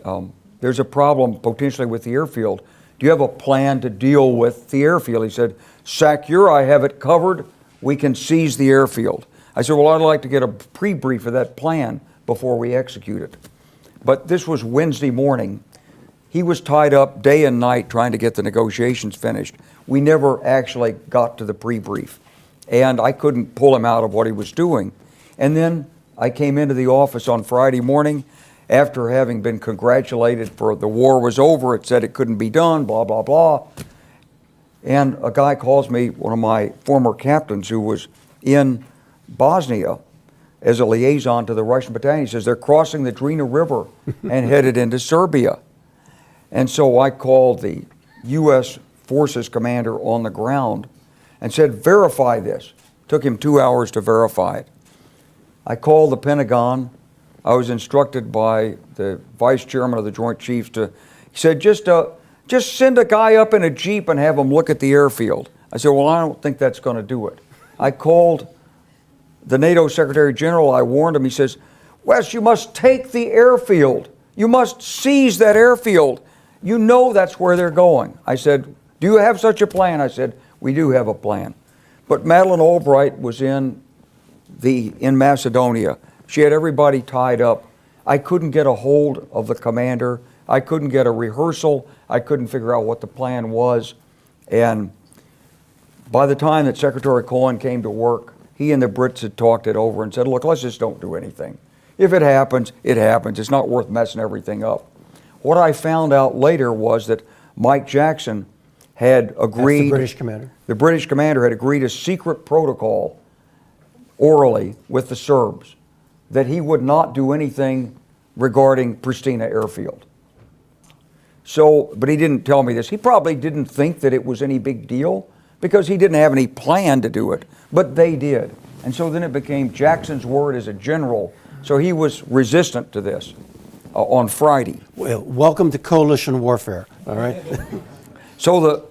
there's a problem potentially with the airfield. Do you have a plan to deal with the airfield? He said, SACEUR, I have it covered. We can seize the airfield. I said, well, I'd like to get a pre-brief of that plan before we execute it. But this was Wednesday morning. He was tied up day and night trying to get the negotiations finished. We never actually got to the pre-brief. And I couldn't pull him out of what he was doing. And then I came into the office on Friday morning after having been congratulated for the war was over. It said it couldn't be done, blah, blah, blah. And a guy calls me, one of my former captains who was in Bosnia as a liaison to the Russian battalion. He says, they're crossing the Drina River and headed into Serbia. And so I called the U.S. Forces commander on the ground and said, verify this. Took him 2 hours to verify it. I called the Pentagon. I was instructed by the vice chairman of the Joint Chiefs he said, just send a guy up in a Jeep and have him look at the airfield. I said, well, I don't think that's going to do it. I called the NATO Secretary General. I warned him. He says, Wes, you must take the airfield. You must seize that airfield. You know that's where they're going. I said, do you have such a plan? I said, we do have a plan. But Madeleine Albright was in Macedonia. She had everybody tied up. I couldn't get a hold of the commander. I couldn't get a rehearsal. I couldn't figure out what the plan was. And by the time that Secretary Cohen came to work, he and the Brits had talked it over and said, look, let's just don't do anything. If it happens, it happens. It's not worth messing everything up. What I found out later was that Mike Jackson had agreed. That's the British commander. The British commander had agreed a secret protocol orally with the Serbs that he would not do anything regarding Pristina airfield. So, but he didn't tell me this. He probably didn't think that it was any big deal because he didn't have any plan to do it, but they did. And so then it became Jackson's word as a general. So he was resistant to this on Friday. Well, welcome to coalition warfare, all right? So the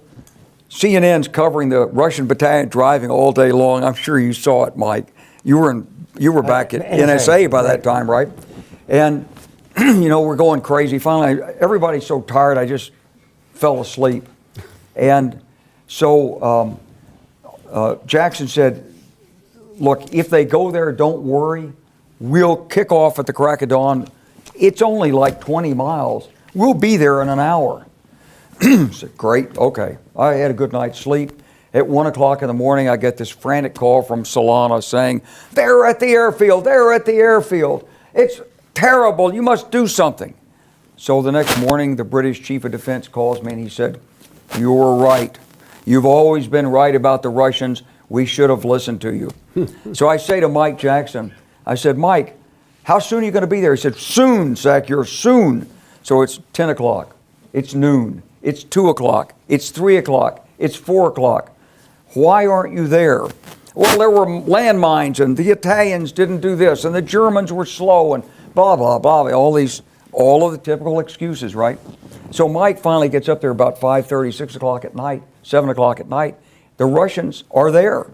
CNN's covering the Russian battalion driving all day long. I'm sure you saw it, Mike. You were back at NSA by that time, right? And you know, we're going crazy. Finally, everybody's so tired, I just fell asleep. And so Jackson said, look, if they go there, don't worry. We'll kick off at the crack of dawn. It's only like 20 miles. We'll be there in an hour. I said, great, okay. I had a good night's sleep. At 1 o'clock in the morning, I get this frantic call from Solana saying, they're at the airfield, they're at the airfield. It's terrible, you must do something. So the next morning, the British Chief of Defense calls me and he said, you were right. You've always been right about the Russians. We should have listened to you. So I say to Mike Jackson, I said, Mike, how soon are you going to be there? He said, soon, SACEUR, soon. So it's 10 o'clock, it's noon, it's 2 o'clock, it's 3 o'clock, it's 4 o'clock. Why aren't you there? Well, there were landmines and the Italians didn't do this and the Germans were slow and blah, blah, blah, all these All of the typical excuses, right? So Mike finally gets up there about 5:30, 6 o'clock at night, 7 o'clock at night. The Russians are there.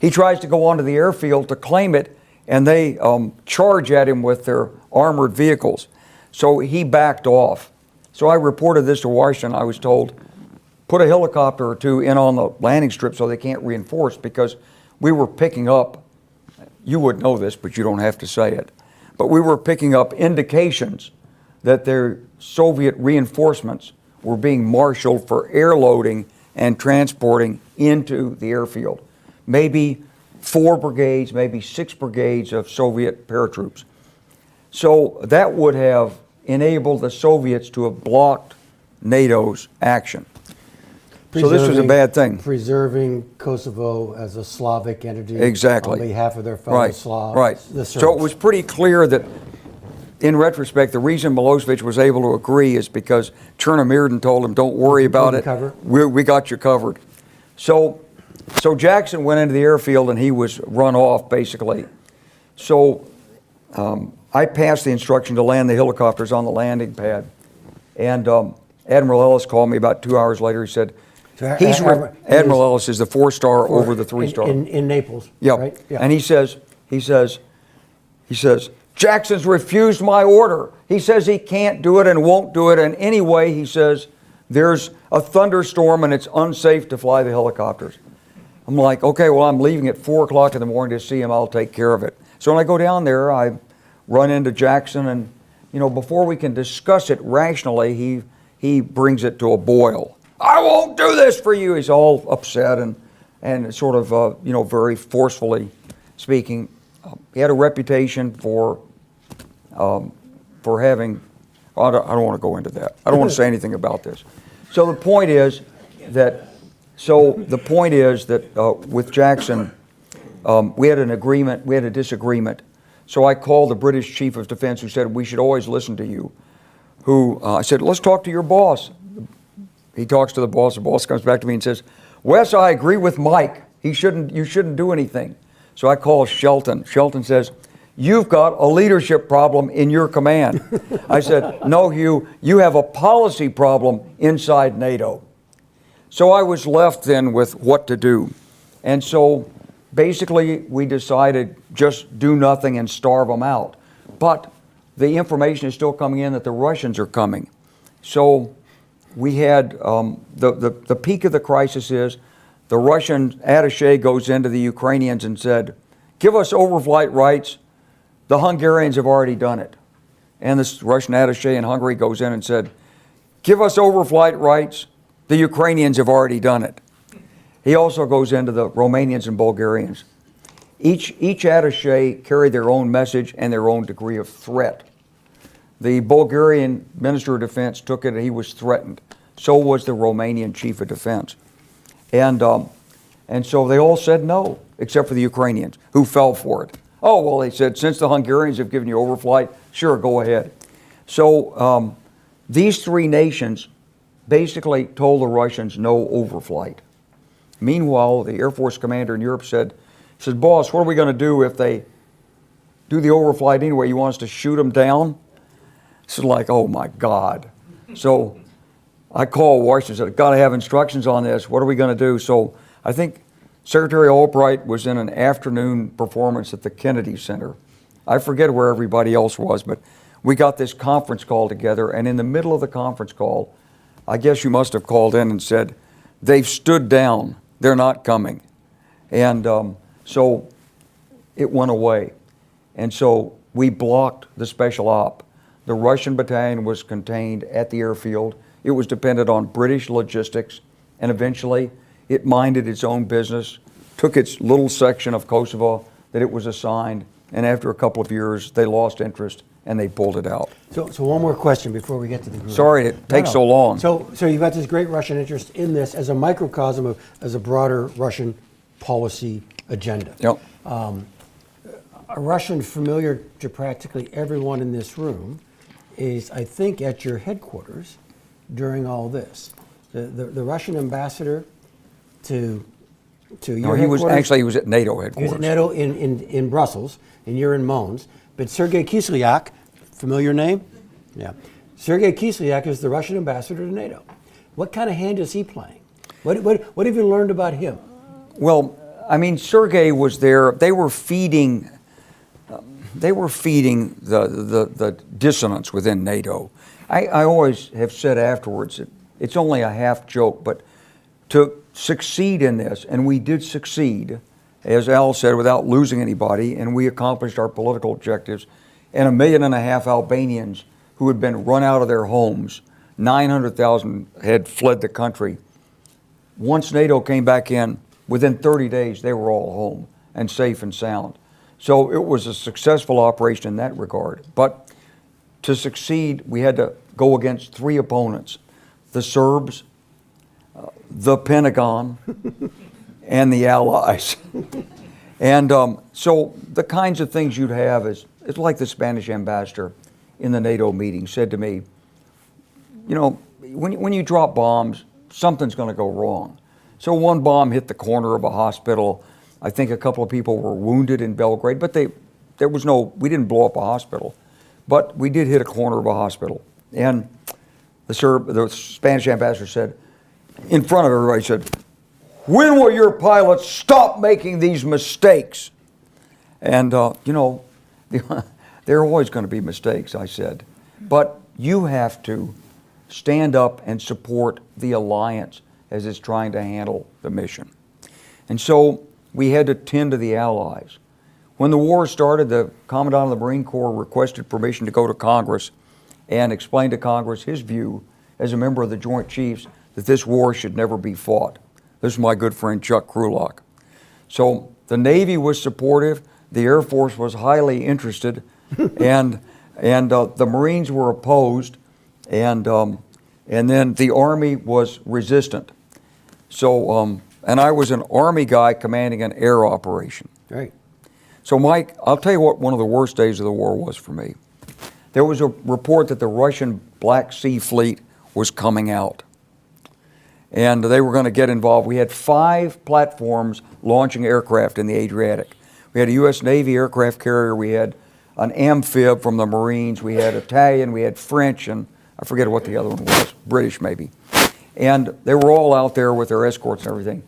He tries to go onto the airfield to claim it, and they charge at him with their armored vehicles. So he backed off. So I reported this to Washington. I was told, put a helicopter or two in on the landing strip so they can't reinforce, because we were picking up, you would know this, but you don't have to say it, but we were picking up indications that their Soviet reinforcements were being marshaled for air loading and transporting into the airfield. Maybe 4 brigades, maybe 6 brigades of Soviet paratroops. So that would have enabled the Soviets to have blocked NATO's action. So this was a bad thing. Preserving Kosovo as a Slavic entity. Exactly. On behalf of their fellow Slavs. Right. So it was pretty clear that, in retrospect, the reason Milosevic was able to agree is because Chernomyrdin told him, don't worry about it. We got you covered. So Jackson went into the airfield and he was run off, basically. So I passed the instruction to land the helicopters on the landing pad. And Admiral Ellis called me about 2 hours later. He said, Admiral Ellis is the 4-star over the 3-star. In Naples, yep. Right? Yeah. And he says, Jackson's refused my order. He says he can't do it and won't do it. And anyway, he says, there's a thunderstorm and it's unsafe to fly the helicopters. I'm like, okay, well, I'm leaving at 4 o'clock in the morning to see him. I'll take care of it. So when I go down there, I run into Jackson, and, before we can discuss it rationally, he brings it to a boil. I won't do this for you. He's all upset and sort of, very forcefully speaking. He had a reputation for having, I don't want to go into that. I don't want to say anything about this. So the point is that with Jackson, we had an agreement, we had a disagreement. So I called the British Chief of Defense, who said, we should always listen to you. I said, let's talk to your boss. He talks to the boss comes back to me and says, Wes, I agree with Mike. You shouldn't do anything. So I call Shelton. Shelton says, you've got a leadership problem in your command. I said, no, Hugh, you have a policy problem inside NATO. So I was left then with what to do. And so basically we decided just do nothing and starve them out. But the information is still coming in that the Russians are coming. So we had the peak of the crisis is the Russian attaché goes into the Ukrainians and said, give us overflight rights. The Hungarians have already done it. And this Russian attaché in Hungary goes in and said, give us overflight rights. The Ukrainians have already done it. He also goes into the Romanians and Bulgarians. Each attaché carried their own message and their own degree of threat. The Bulgarian Minister of Defense took it, and he was threatened. So was the Romanian Chief of Defense. And so they all said no, except for the Ukrainians, who fell for it. Oh, well, they said, since the Hungarians have given you overflight, sure, go ahead. So these 3 nations basically told the Russians no overflight. Meanwhile, the Air Force commander in Europe said, boss, what are we going to do if they do the overflight anyway? You want us to shoot them down? It's like, oh my God. So I called Washington and said, got to have instructions on this. What are we going to do? So I think Secretary Albright was in an afternoon performance at the Kennedy Center. I forget where everybody else was, but we got this conference call together, and in the middle of the conference call, I guess you must have called in and said, they've stood down. They're not coming. And so it went away. And so we blocked the special op. The Russian battalion was contained at the airfield. It was dependent on British logistics, and eventually it minded its own business, took its little section of Kosovo that it was assigned, and after a couple of years, they lost interest and they pulled it out. So one more question before we get to the group. Sorry it takes so long. So you've got this great Russian interest in this as a microcosm of as a broader Russian policy agenda. Yep. A Russian familiar to practically everyone in this room is, I think, at your headquarters during all this. The Russian ambassador to your headquarters. He was at NATO headquarters. He was at NATO in Brussels, and you're in Mons. But Sergei Kislyak, familiar name? Yeah. Sergei Kislyak is the Russian ambassador to NATO. What kind of hand is he playing? What have you learned about him? Well, I mean, Sergei was there. They were feeding the dissonance within NATO. I always have said afterwards that it's only a half joke, but to succeed in this, and we did succeed, as Al said, without losing anybody, and we accomplished our political objectives, and 1.5 million Albanians who had been run out of their homes, 900,000 had fled the country. Once NATO came back in, within 30 days, they were all home and safe and sound. So it was a successful operation in that regard. But to succeed, we had to go against 3 opponents: the Serbs, the Pentagon, and the Allies. And so the kinds of things you'd have is, it's like the Spanish ambassador in the NATO meeting said to me, you know, when you drop bombs, something's going to go wrong. So one bomb hit the corner of a hospital. I think a couple of people were wounded in Belgrade, but we didn't blow up a hospital, but we did hit a corner of a hospital. And the Spanish ambassador said, in front of everybody, said, "When will your pilots stop making these mistakes?" And, you know, there are always going to be mistakes, I said. But you have to stand up and support the alliance as it's trying to handle the mission. And so we had to tend to the Allies. When the war started, the Commandant of the Marine Corps requested permission to go to Congress and explain to Congress his view as a member of the Joint Chiefs that this war should never be fought. This is my good friend Chuck Krulak. So the Navy was supportive, the Air Force was highly interested, and the Marines were opposed, and then the Army was resistant. So, and I was an Army guy commanding an air operation. Right. So Mike, I'll tell you what one of the worst days of the war was for me. There was a report that the Russian Black Sea Fleet was coming out, and they were going to get involved. We had 5 platforms launching aircraft in the Adriatic. We had a U.S. Navy aircraft carrier, we had an amphib from the Marines, we had Italian, we had French, and I forget what the other one was, British maybe. And they were all out there with their escorts and everything.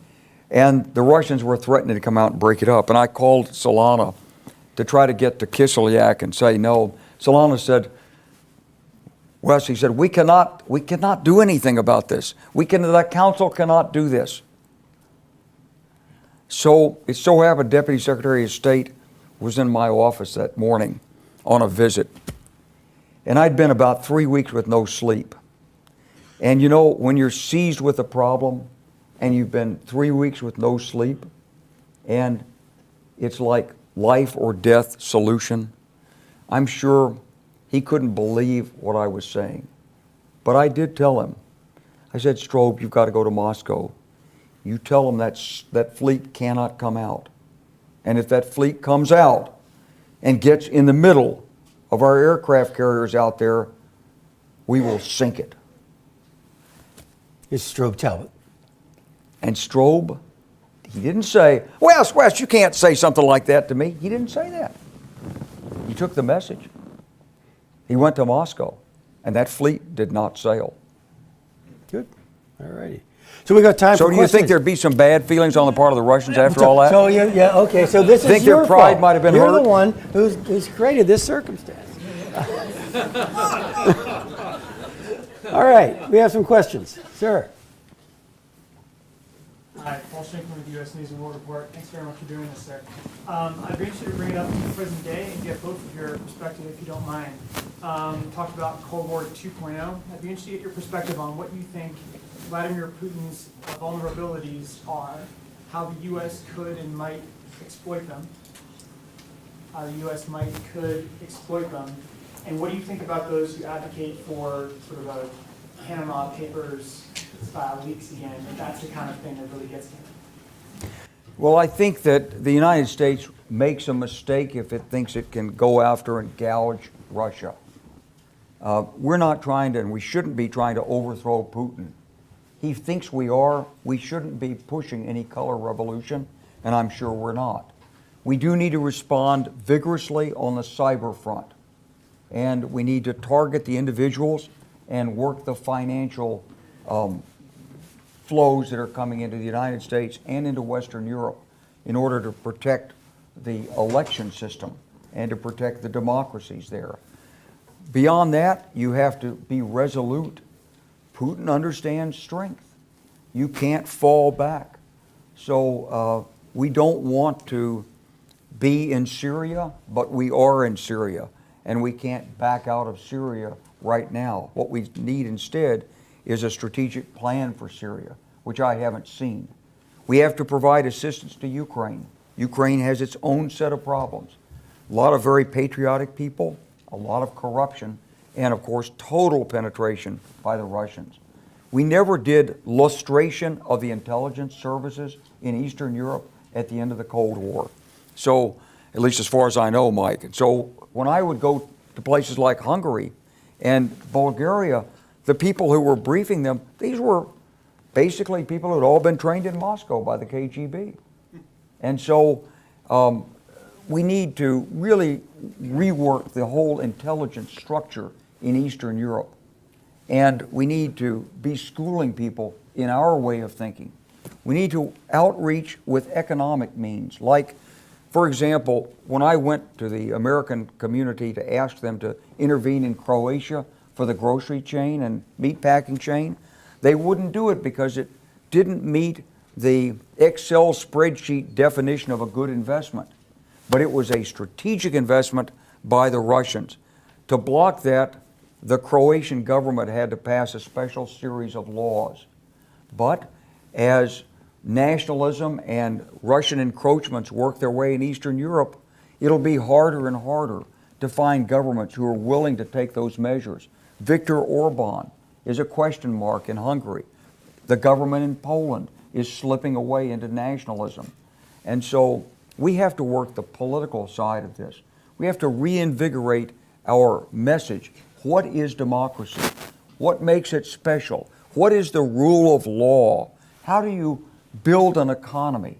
And the Russians were threatening to come out and break it up. And I called Solana to try to get to Kislyak and say no. Solana said, Wes, he said, we cannot do anything about this. The council cannot do this. So it so happened Deputy Secretary of State was in my office that morning on a visit. And I'd been about 3 weeks with no sleep. And you know, when you're seized with a problem and you've been 3 weeks with no sleep, and it's like life or death solution, I'm sure he couldn't believe what I was saying. But I did tell him. I said, Strobe, you've got to go to Moscow. You tell them that fleet cannot come out. And if that fleet comes out and gets in the middle of our aircraft carriers out there, we will sink it. It's Strobe Talbot. And Strobe, he didn't say, Wes, you can't say something like that to me. He didn't say that. He took the message. He went to Moscow, and that fleet did not sail. Good. All righty. So we got time for questions. So do you think there'd be some bad feelings on the part of the Russians after all that? So yeah, okay. So this is think your their pride fault. might have been You're hurt? the one who's created this circumstance. All right. We have some questions. Sir. Hi, Paul Schenkman with the U.S. News and World Report. Thanks very much for doing this, sir. I'd be interested to bring it up to the present day and get both of your perspective, if you don't mind. Talked about Cold War 2.0. I'd be interested to get your perspective on what you think Vladimir Putin's vulnerabilities are, how the U.S. could and might exploit them, how the U.S. could exploit them, and what do you think about those who advocate for sort of a Panama Papers style leaks again, if that's the kind of thing that really gets to him? Well, I think that the United States makes a mistake if it thinks it can go after and gouge Russia. We're not trying to, and we shouldn't be trying to overthrow Putin. He thinks we are. We shouldn't be pushing any color revolution, and I'm sure we're not. We do need to respond vigorously on the cyber front. and we need to target the individuals and work the financial flows that are coming into the United States and into Western Europe in order to protect the election system and to protect the democracies there. Beyond that, you have to be resolute. Putin understands strength. You can't fall back. So we don't want to be in Syria, but we are in Syria, and we can't back out of Syria right now. What we need instead is a strategic plan for Syria, which I haven't seen. We have to provide assistance to Ukraine. Ukraine has its own set of problems. A lot of very patriotic people, a lot of corruption, and of course, total penetration by the Russians. We never did lustration of the intelligence services in Eastern Europe at the end of the Cold War. So, at least as far as I know, Mike. And so when I would go to places like Hungary and Bulgaria, the people who were briefing them, these were basically people who had all been trained in Moscow by the KGB. And so we need to really rework the whole intelligence structure in Eastern Europe. And we need to be schooling people in our way of thinking. We need to outreach with economic means. Like, for example, when I went to the American community to ask them to intervene in Croatia for the grocery chain and meatpacking chain, they wouldn't do it because it didn't meet the Excel spreadsheet definition of a good investment. But it was a strategic investment by the Russians. To block that, the Croatian government had to pass a special series of laws. But as nationalism and Russian encroachments work their way in Eastern Europe, it'll be harder and harder to find governments who are willing to take those measures. Viktor Orban is a question mark in Hungary. The government in Poland is slipping away into nationalism. And so we have to work the political side of this. We have to reinvigorate our message. What is democracy? What makes it special? What is the rule of law? How do you build an economy?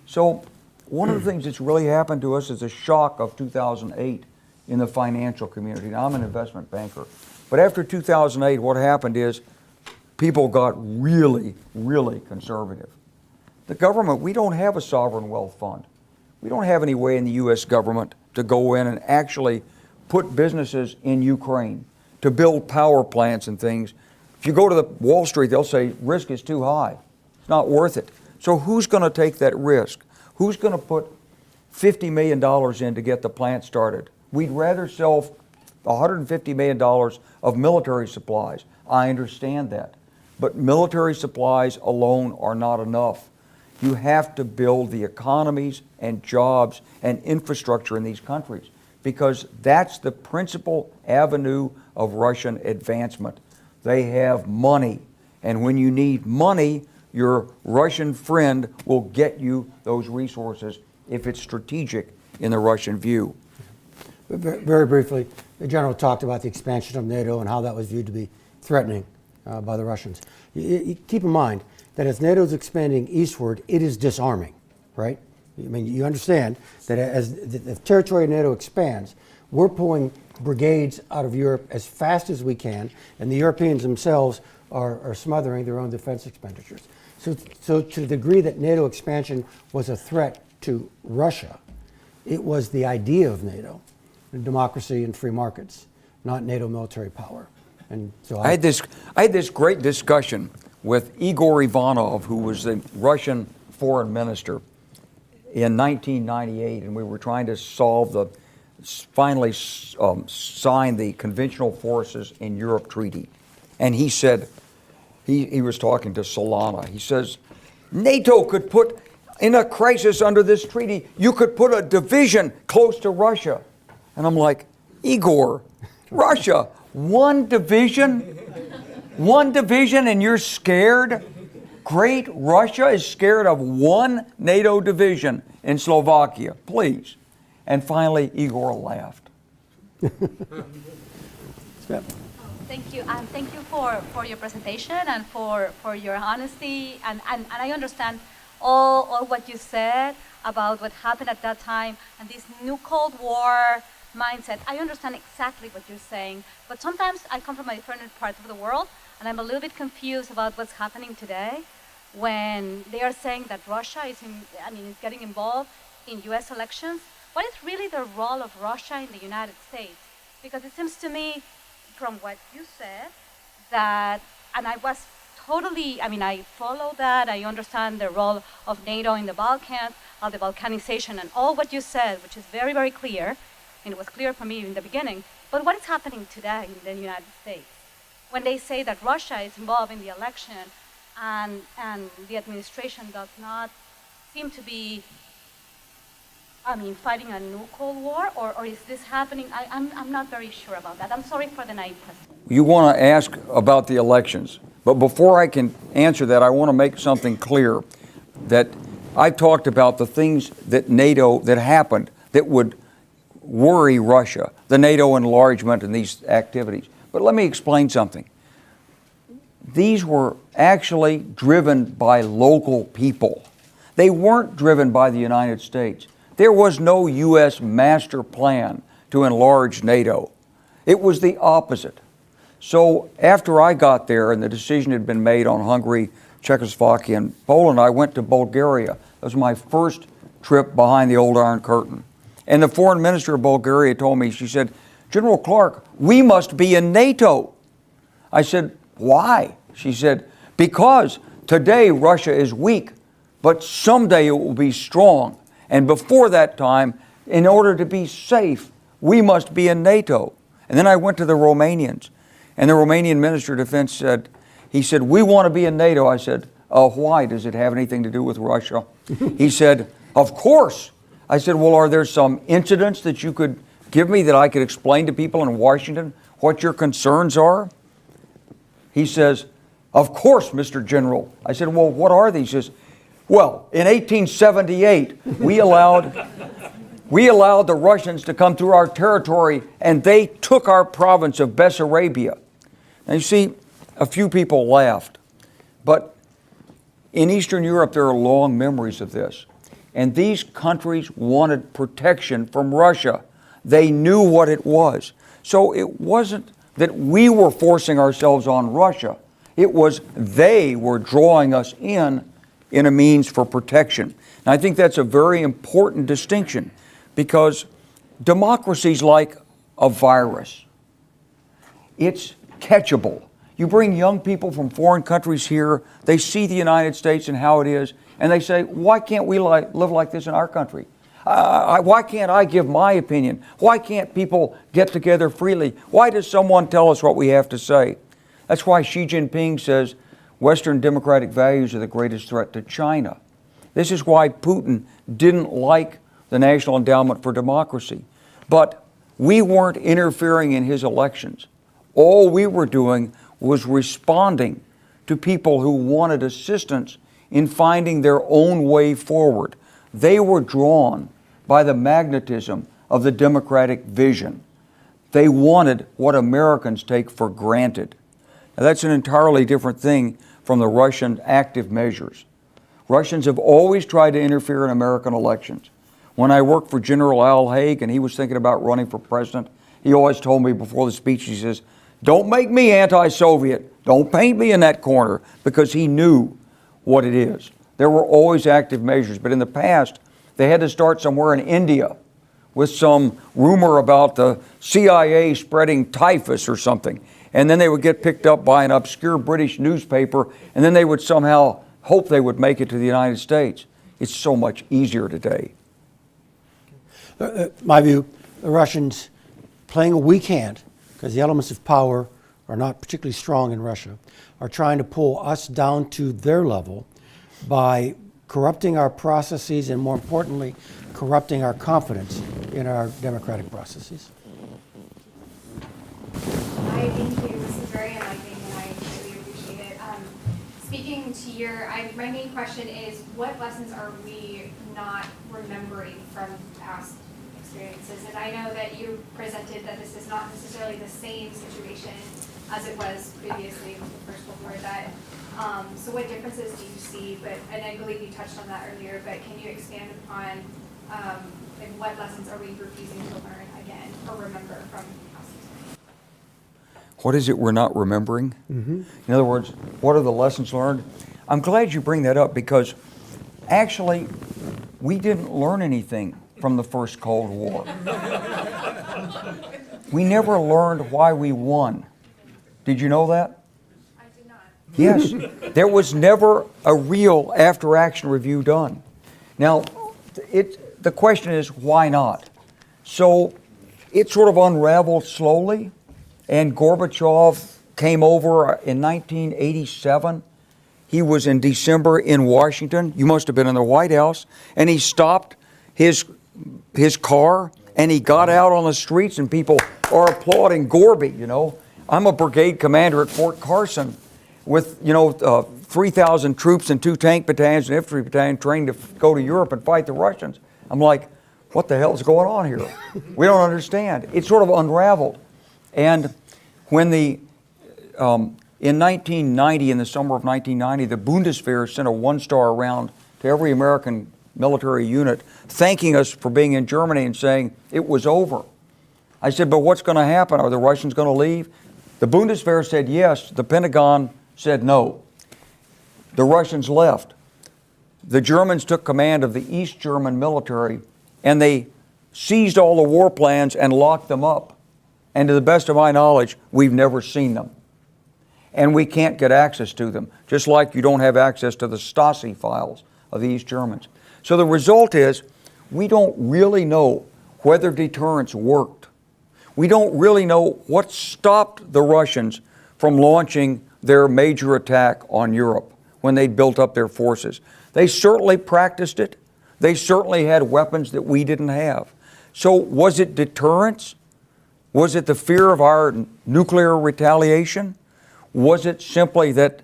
So one of the things that's really happened to us is a shock of 2008 in the financial community. Now, I'm an investment banker. But after 2008, what happened is people got really, really conservative. The government, we don't have a sovereign wealth fund. We don't have any way in the U.S. government to go in and actually put businesses in Ukraine, to build power plants and things. If you go to the Wall Street, they'll say risk is too high. It's not worth it. So who's going to take that risk? Who's going to put $50 million in to get the plant started? We'd rather sell $150 million of military supplies. I understand that. But military supplies alone are not enough. You have to build the economies and jobs and infrastructure in these countries, because that's the principal avenue of Russian advancement. They have money, and when you need money, your Russian friend will get you those resources if it's strategic in the Russian view. Very briefly, the General talked about the expansion of NATO and how that was viewed to be threatening by the Russians. You keep in mind that as NATO is expanding eastward, it is disarming, right? I mean, you understand that as the territory of NATO expands, we're pulling brigades out of Europe as fast as we can, and the Europeans themselves are smothering their own defense expenditures. So to the degree that NATO expansion was a threat to Russia, it was the idea of NATO, democracy and free markets, not NATO military power. And so I had this great discussion with Igor Ivanov, who was the Russian foreign minister, in 1998, and we were trying to finally sign the Conventional Forces in Europe Treaty. And he said, he was talking to Solana, he says, NATO could put, in a crisis under this treaty, you could put a division close to Russia. And I'm like, Igor, Russia, one division and you're scared? Great Russia is scared of one NATO division in Slovakia, please. And finally, Igor laughed. Thank you, and thank you for your presentation and for your honesty. And I understand all what you said about what happened at that time and this new Cold War mindset. I understand exactly what you're saying, but sometimes I come from a different part of the world, and I'm a little bit confused about what's happening today when they are saying that Russia is getting involved in U.S. elections. What is really the role of Russia in the United States? Because it seems to me, from what you said, that, and I was totally, I follow that, I understand the role of NATO in the Balkans, of the Balkanization, and all what you said, which is very, very clear, and it was clear for me in the beginning, but what is happening today in the United States? When they say that Russia is involved in the election and the administration does not seem to be fighting a new Cold War, or is this happening? I'm not very sure about that. I'm sorry for the naive question. You want to ask about the elections, but before I can answer that, I want to make something clear that I talked about the things that NATO, that happened, that would worry Russia, the NATO enlargement and these activities. But let me explain something. These were actually driven by local people. They weren't driven by the United States. There was no U.S. master plan to enlarge NATO. It was the opposite. So after I got there and the decision had been made on Hungary, Czechoslovakia, and Poland, I went to Bulgaria. That was my first trip behind the old Iron Curtain. And the foreign minister of Bulgaria told me, she said, "General Clark, we must be in NATO." I said, "Why?" She said, "Because today Russia is weak, but someday it will be strong. And before that time, in order to be safe, we must be in NATO." And then I went to the Romanians, and the Romanian Minister of Defense said, "We want to be in NATO." I said, "Why? Does it have anything to do with Russia?" He said, "Of course." I said, "Well, are there some incidents that you could give me that I could explain to people in Washington what your concerns are?" He says, "Of course, Mr. General." I said, "Well, what are these?" He says, "Well, in 1878, we allowed the Russians to come through our territory, and they took our province of Bessarabia." Now, you see, a few people laughed, but in Eastern Europe, there are long memories of this. And these countries wanted protection from Russia. They knew what it was. So it wasn't that we were forcing ourselves on Russia. It was they were drawing us in a means for protection. And I think that's a very important distinction, because democracy's like a virus. It's catchable. You bring young people from foreign countries here, they see the United States and how it is, and they say, "Why can't we live like this in our country? Why can't I give my opinion? Why can't people get together freely? Why does someone tell us what we have to say?" That's why Xi Jinping says Western democratic values are the greatest threat to China. This is why Putin didn't like the National Endowment for Democracy. But we weren't interfering in his elections. All we were doing was responding to people who wanted assistance in finding their own way forward. They were drawn by the magnetism of the democratic vision. They wanted what Americans take for granted. Now, that's an entirely different thing from the Russian active measures. Russians have always tried to interfere in American elections. When I worked for General Al Haig and he was thinking about running for president, he always told me before the speech, he says, "Don't make me anti-Soviet. Don't paint me in that corner," because he knew what it is. There were always active measures, but in the past, they had to start somewhere in India with some rumor about the CIA spreading typhus or something. And then they would get picked up by an obscure British newspaper, and then they would somehow hope they would make it to the United States. It's so much easier today. My view, the Russians playing a weak hand, because the elements of power are not particularly strong in Russia, are trying to pull us down to their level by corrupting our processes and, more importantly, corrupting our confidence in our democratic processes. Hi, thank you. This is very enlightening, and I really appreciate it. Speaking to my main question is, what lessons are we not remembering from past experiences? And I know that you presented that this is not necessarily the same situation as it was previously with the First World War. So what differences do you see? And I believe you touched on that earlier, but can you expand upon like what lessons are we refusing to learn, I again or remember from past history? What is it we're not remembering? In other words, what are the lessons learned? I'm glad you bring that up because actually we didn't learn anything from the first Cold War. We never learned why we won. Did you know that? I did not. Yes. There was never a real after-action review done. Now, the question is, why not? So it sort of unraveled slowly, and Gorbachev came over in 1987. He was in December in Washington. You must have been in the White House. And he stopped his car, and he got out on the streets, and people are applauding Gorby, you know. I'm a brigade commander at Fort Carson with, 3,000 troops and 2 tank battalions and infantry battalion trained to go to Europe and fight the Russians. I'm like, what the hell is going on here? We don't understand. It sort of unraveled. And when in 1990, in the summer of 1990, the Bundeswehr sent a 1-star round to every American military unit, thanking us for being in Germany and saying it was over. I said, but what's going to happen? Are the Russians going to leave? The Bundeswehr said yes. The Pentagon said no. The Russians left. The Germans took command of the East German military, and they seized all the war plans and locked them up. And to the best of my knowledge, we've never seen them. And we can't get access to them, just like you don't have access to the Stasi files of the East Germans. So the result is, we don't really know whether deterrence worked. We don't really know what stopped the Russians from launching their major attack on Europe when they built up their forces. They certainly practiced it. They certainly had weapons that we didn't have. So was it deterrence? Was it the fear of our nuclear retaliation? Was it simply that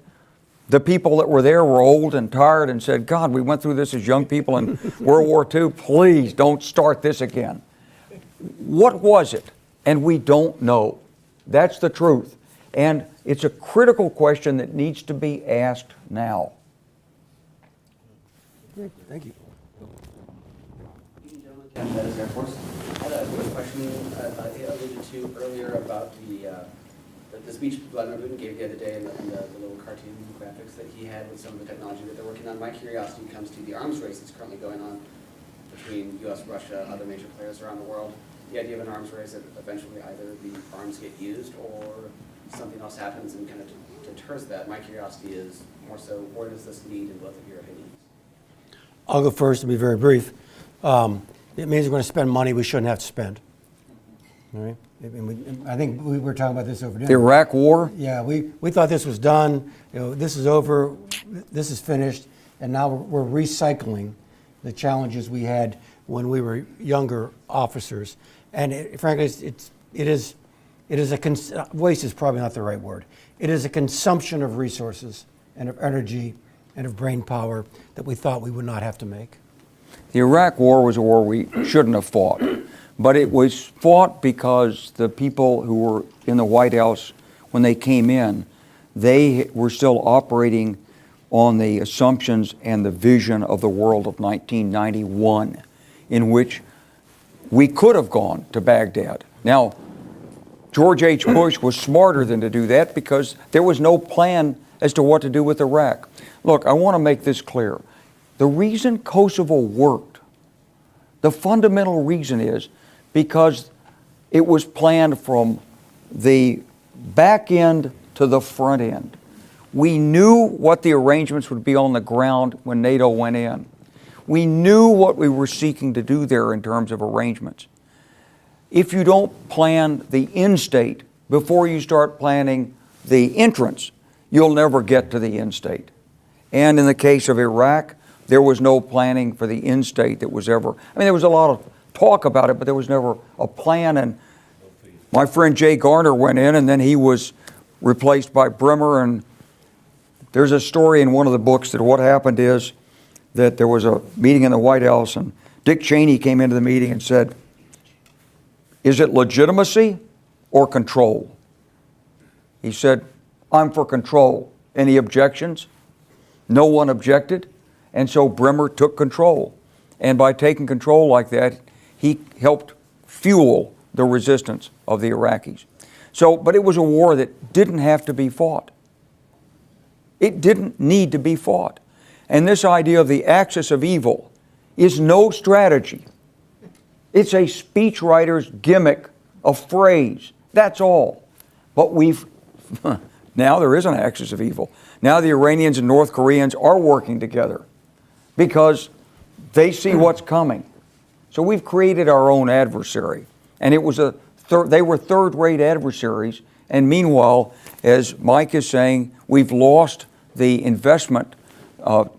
the people that were there were old and tired and said, God, we went through this as young people in World War II. Please don't start this again. What was it? And we don't know. That's the truth. And it's a critical question that needs to be asked now. Great, thank you. Gentlemen, that is Air Force. I had a quick question I alluded to earlier about the speech Vladimir Putin gave the other day and the little cartoon graphics that he had with some of the technology that they're working on. My curiosity comes to the arms race that's currently going on between U.S., Russia, other major players around the world. The idea of an arms race that eventually either the arms get used or something else happens and kind of deters that. My curiosity is more so, where does this lead in both of your opinions? I'll go first and be very brief. It means we're going to spend money we shouldn't have to spend. All right? I think we were talking about this over dinner. The Iraq War? Yeah, we thought this was done. This is over. This is finished, and now we're recycling the challenges we had when we were younger officers. And frankly, it is waste is probably not the right word. It is a consumption of resources and of energy and of brain power that we thought we would not have to make. The Iraq War was a war we shouldn't have fought, but it was fought because the people who were in the White House when they came in, they were still operating on the assumptions and the vision of the world of 1991, in which we could have gone to Baghdad. Now, George H. Bush was smarter than to do that because there was no plan as to what to do with Iraq. Look, I want to make this clear. The reason Kosovo worked, the fundamental reason is because it was planned from the back end to the front end. We knew what the arrangements would be on the ground when NATO went in. We knew what we were seeking to do there in terms of arrangements. If you don't plan the end state before you start planning the entrance, you'll never get to the end state. And in the case of Iraq, there was no planning for the end state that was ever, there was a lot of talk about it, but there was never a plan. And my friend Jay Garner went in, and then he was replaced by Bremer. And there's a story in one of the books that what happened is that there was a meeting in the White House, and Dick Cheney came into the meeting and said, is it legitimacy or control? He said, I'm for control. Any objections? No one objected. And so Bremer took control. And by taking control like that, he helped fuel the resistance of the Iraqis. So, but it was a war that didn't have to be fought. It didn't need to be fought. And this idea of the axis of evil is no strategy. It's a speechwriter's gimmick, a phrase. That's all. But now there is an axis of evil. Now the Iranians and North Koreans are working together because they see what's coming. So we've created our own adversary. And it was they were third-rate adversaries. And meanwhile, as Mike is saying, we've lost the investment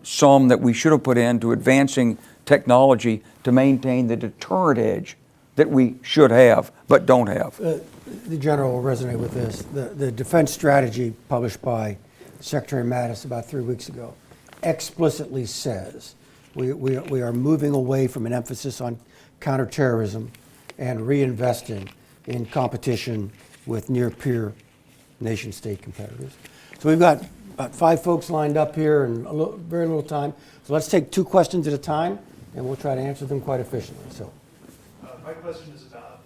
sum that we should have put into advancing technology to maintain the deterrent edge that we should have but don't have. The General will resonate with this. The defense strategy published by Secretary Mattis about 3 weeks ago explicitly says we are moving away from an emphasis on counterterrorism and reinvesting in competition with near-peer nation-state competitors. So we've got about 5 folks lined up here and very little time. So let's take 2 questions at a time, and we'll try to answer them quite efficiently. So, my question is about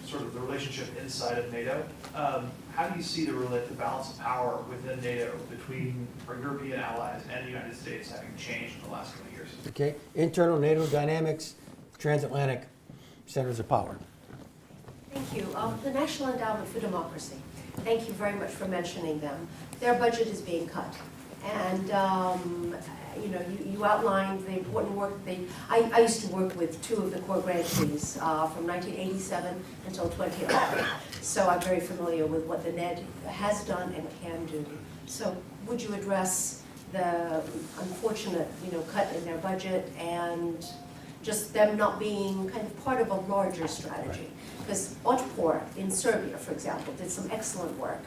sort of the relationship inside of NATO. How do you see the balance of power within NATO between our European allies and the United States having changed in the last 20 years? okay, internal NATO dynamics, transatlantic centers of power. Thank you. The National Endowment for Democracy, thank you very much for mentioning them. Their budget is being cut. And you outlined the important work I used to work with 2 of the core grantees from 1987 until 2011. So I'm very familiar with what the NED has done and can do. So would you address the unfortunate, cut in their budget and just them not being kind of part of a larger strategy? Because Otpor in Serbia, for example, did some excellent work.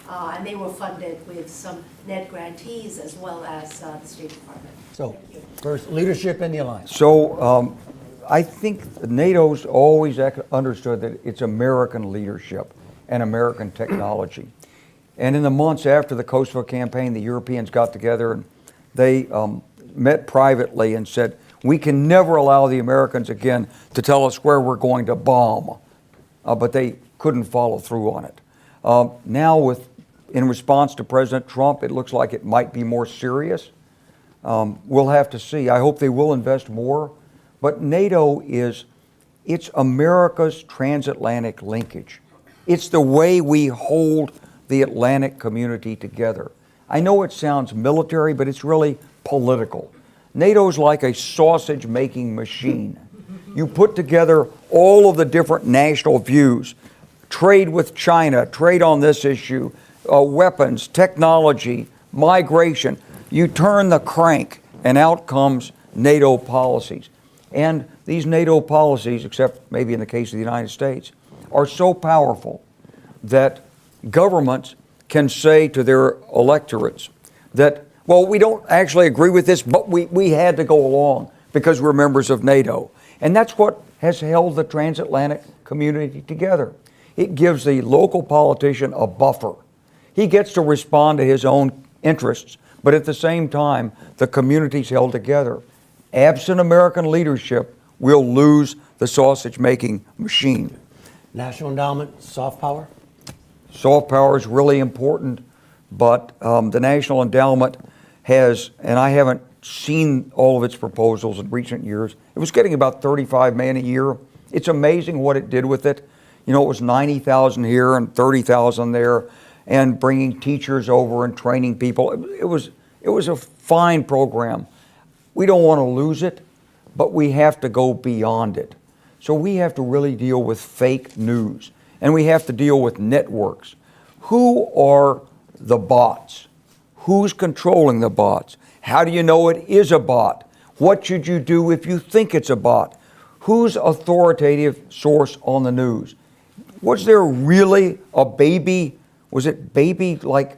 And they were funded with some NED grantees as well as the State Department. So, first, leadership in the alliance. So I think NATO's always understood that it's American leadership and American technology. And in the months after the Kosovo campaign, the Europeans got together and they met privately and said, we can never allow the Americans again to tell us where we're going to bomb. But they couldn't follow through on it. Now in response to President Trump, it looks like it might be more serious. We'll have to see. I hope they will invest more. But NATO it's America's transatlantic linkage. It's the way we hold the Atlantic community together. I know it sounds military, but it's really political. NATO's like a sausage-making machine. You put together all of the different national views, trade with China, trade on this issue, weapons, technology, migration. You turn the crank and out comes NATO policies. And these NATO policies, except maybe in the case of the United States, are so powerful that governments can say to their electorates that, well, we don't actually agree with this, but we had to go along because we're members of NATO. And that's what has held the transatlantic community together. It gives the local politician a buffer. He gets to respond to his own interests, but at the same time, the community's held together. Absent American leadership, we'll lose the sausage-making machine. National endowment, soft power? Soft power is really important, but the National Endowment has, and I haven't seen all of its proposals in recent years, it was getting about $35 million a year. It's amazing what it did with it. It was 90,000 here and 30,000 there, and bringing teachers over and training people. It was a fine program. We don't want to lose it, but we have to go beyond it. So we have to really deal with fake news, and we have to deal with networks. Who are the bots? Who's controlling the bots? How do you know it is a bot? What should you do if you think it's a bot? Who's authoritative source on the news? Was there really a baby, was it baby like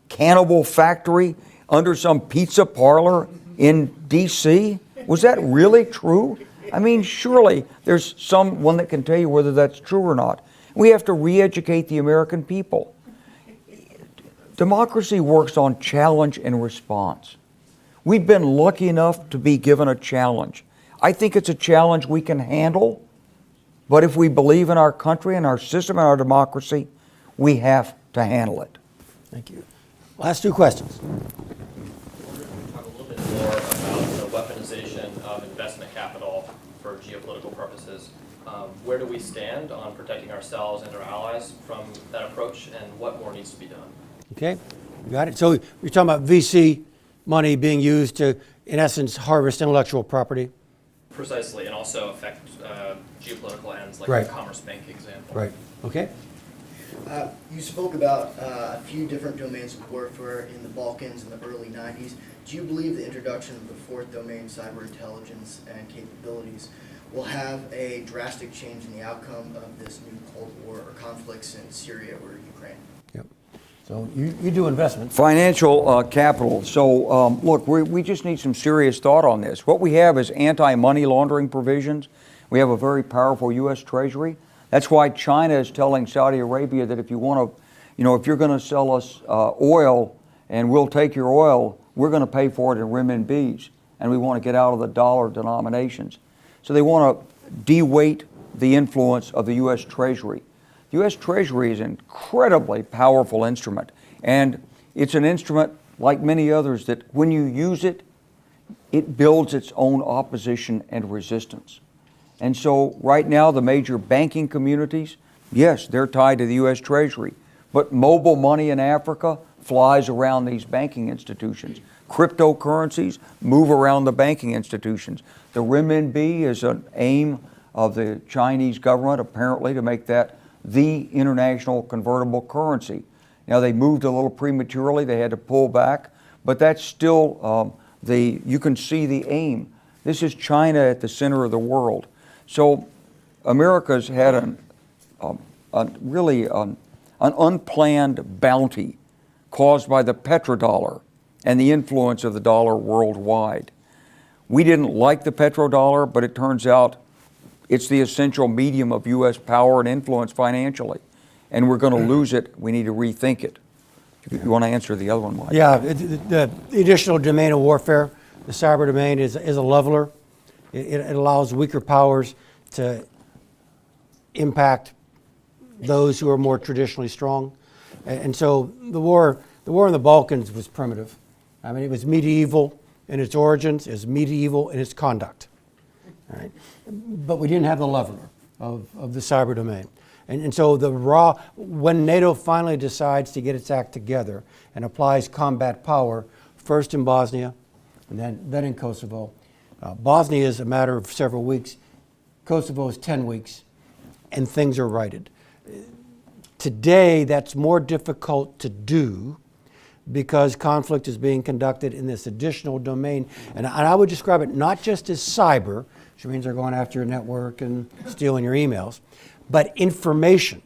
cannibal factory under some pizza parlor in DC? Was that really true? I mean, surely there's someone that can tell you whether that's true or not. We have to re-educate the American people. Democracy works on challenge and response. We've been lucky enough to be given a challenge. I think it's a challenge we can handle, But if we believe in our country and our system and our democracy, we have to handle it. Thank you. Last two questions. Talk a little bit more about the weaponization of investment capital for geopolitical purposes. Where do we stand on protecting ourselves and our allies from that approach, and what more needs to be done? Okay, you got it. So you're talking about VC money being used to, in essence, harvest intellectual property? Precisely, and also affect geopolitical ends, like Right. the Commerce Bank example. Right. Okay. You spoke about a few different domains of warfare in the Balkans in the early 90s. Do you believe the introduction of the fourth domain, cyber intelligence and capabilities, will have a drastic change in the outcome of this new Cold War or conflicts in Syria or Ukraine? Yep. So you do investments. Financial capital. So look, we just need some serious thought on this. What we have is anti-money laundering provisions. We have a very powerful U.S. Treasury. That's why China is telling Saudi Arabia that if you want to, if you're going to sell us oil and we'll take your oil, we're going to pay for it in renminbis, and we want to get out of the dollar denominations. So they want to de-weight the influence of the U.S. Treasury. The U.S. Treasury is an incredibly powerful instrument, and it's an instrument like many others that when you use it, it builds its own opposition and resistance. And so right now the major banking communities, yes, they're tied to the U.S. Treasury, but mobile money in Africa flies around these banking institutions. Cryptocurrencies move around the banking institutions. The renminbi is an aim of the Chinese government, apparently, to make that the international convertible currency. Now, they moved a little prematurely. They had to pull back, but that's still you can see the aim. This is China at the center of the world. So America's had really an unplanned bounty caused by the petrodollar and the influence of the dollar worldwide. We didn't like the petrodollar, but it turns out it's the essential medium of U.S. power and influence financially. And we're going to lose it. We need to rethink it. If you want to answer the other one, Mike. Yeah, the additional domain of warfare, the cyber domain, is a leveler. It allows weaker powers to impact those who are more traditionally strong. And so the war in the Balkans was primitive. I mean, it was medieval in its origins, it was medieval in its conduct. All right? But we didn't have the leveler of the cyber domain. And so when NATO finally decides to get its act together and applies combat power, first in Bosnia and then in Kosovo. Bosnia is a matter of several weeks. Kosovo is 10 weeks, and things are righted. Today, that's more difficult to do because conflict is being conducted in this additional domain. And I would describe it not just as cyber, which means they're going after your network and stealing your emails, but information.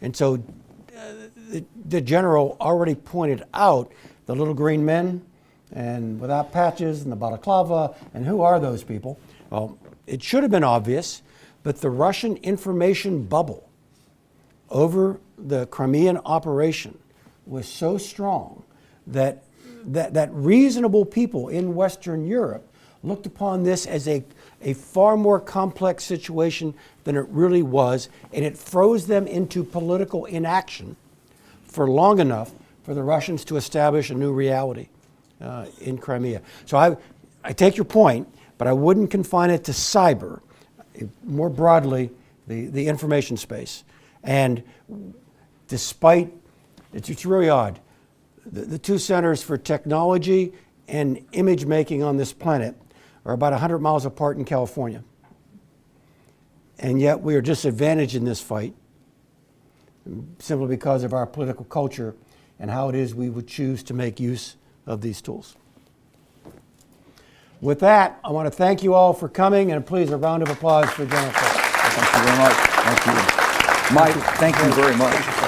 And so the general already pointed out the little green men and without patches and the balaclava, and who are those people? Well, it should have been obvious, but the Russian information bubble over the Crimean operation was so strong that reasonable people in Western Europe looked upon this as a far more complex situation than it really was, and it froze them into political inaction for long enough for the Russians to establish a new reality in Crimea. So I take your point, but I wouldn't confine it to cyber, more broadly, the information space. And despite, it's really odd, the two centers for technology and image making on this planet are about 100 miles apart in California. And yet we are disadvantaged in this fight simply because of our political culture and how it is we would choose to make use of these tools. With that, I want to thank you all for coming, and please a round of applause for General Clark. Thank you very much. Thank you. Mike, thank you very much.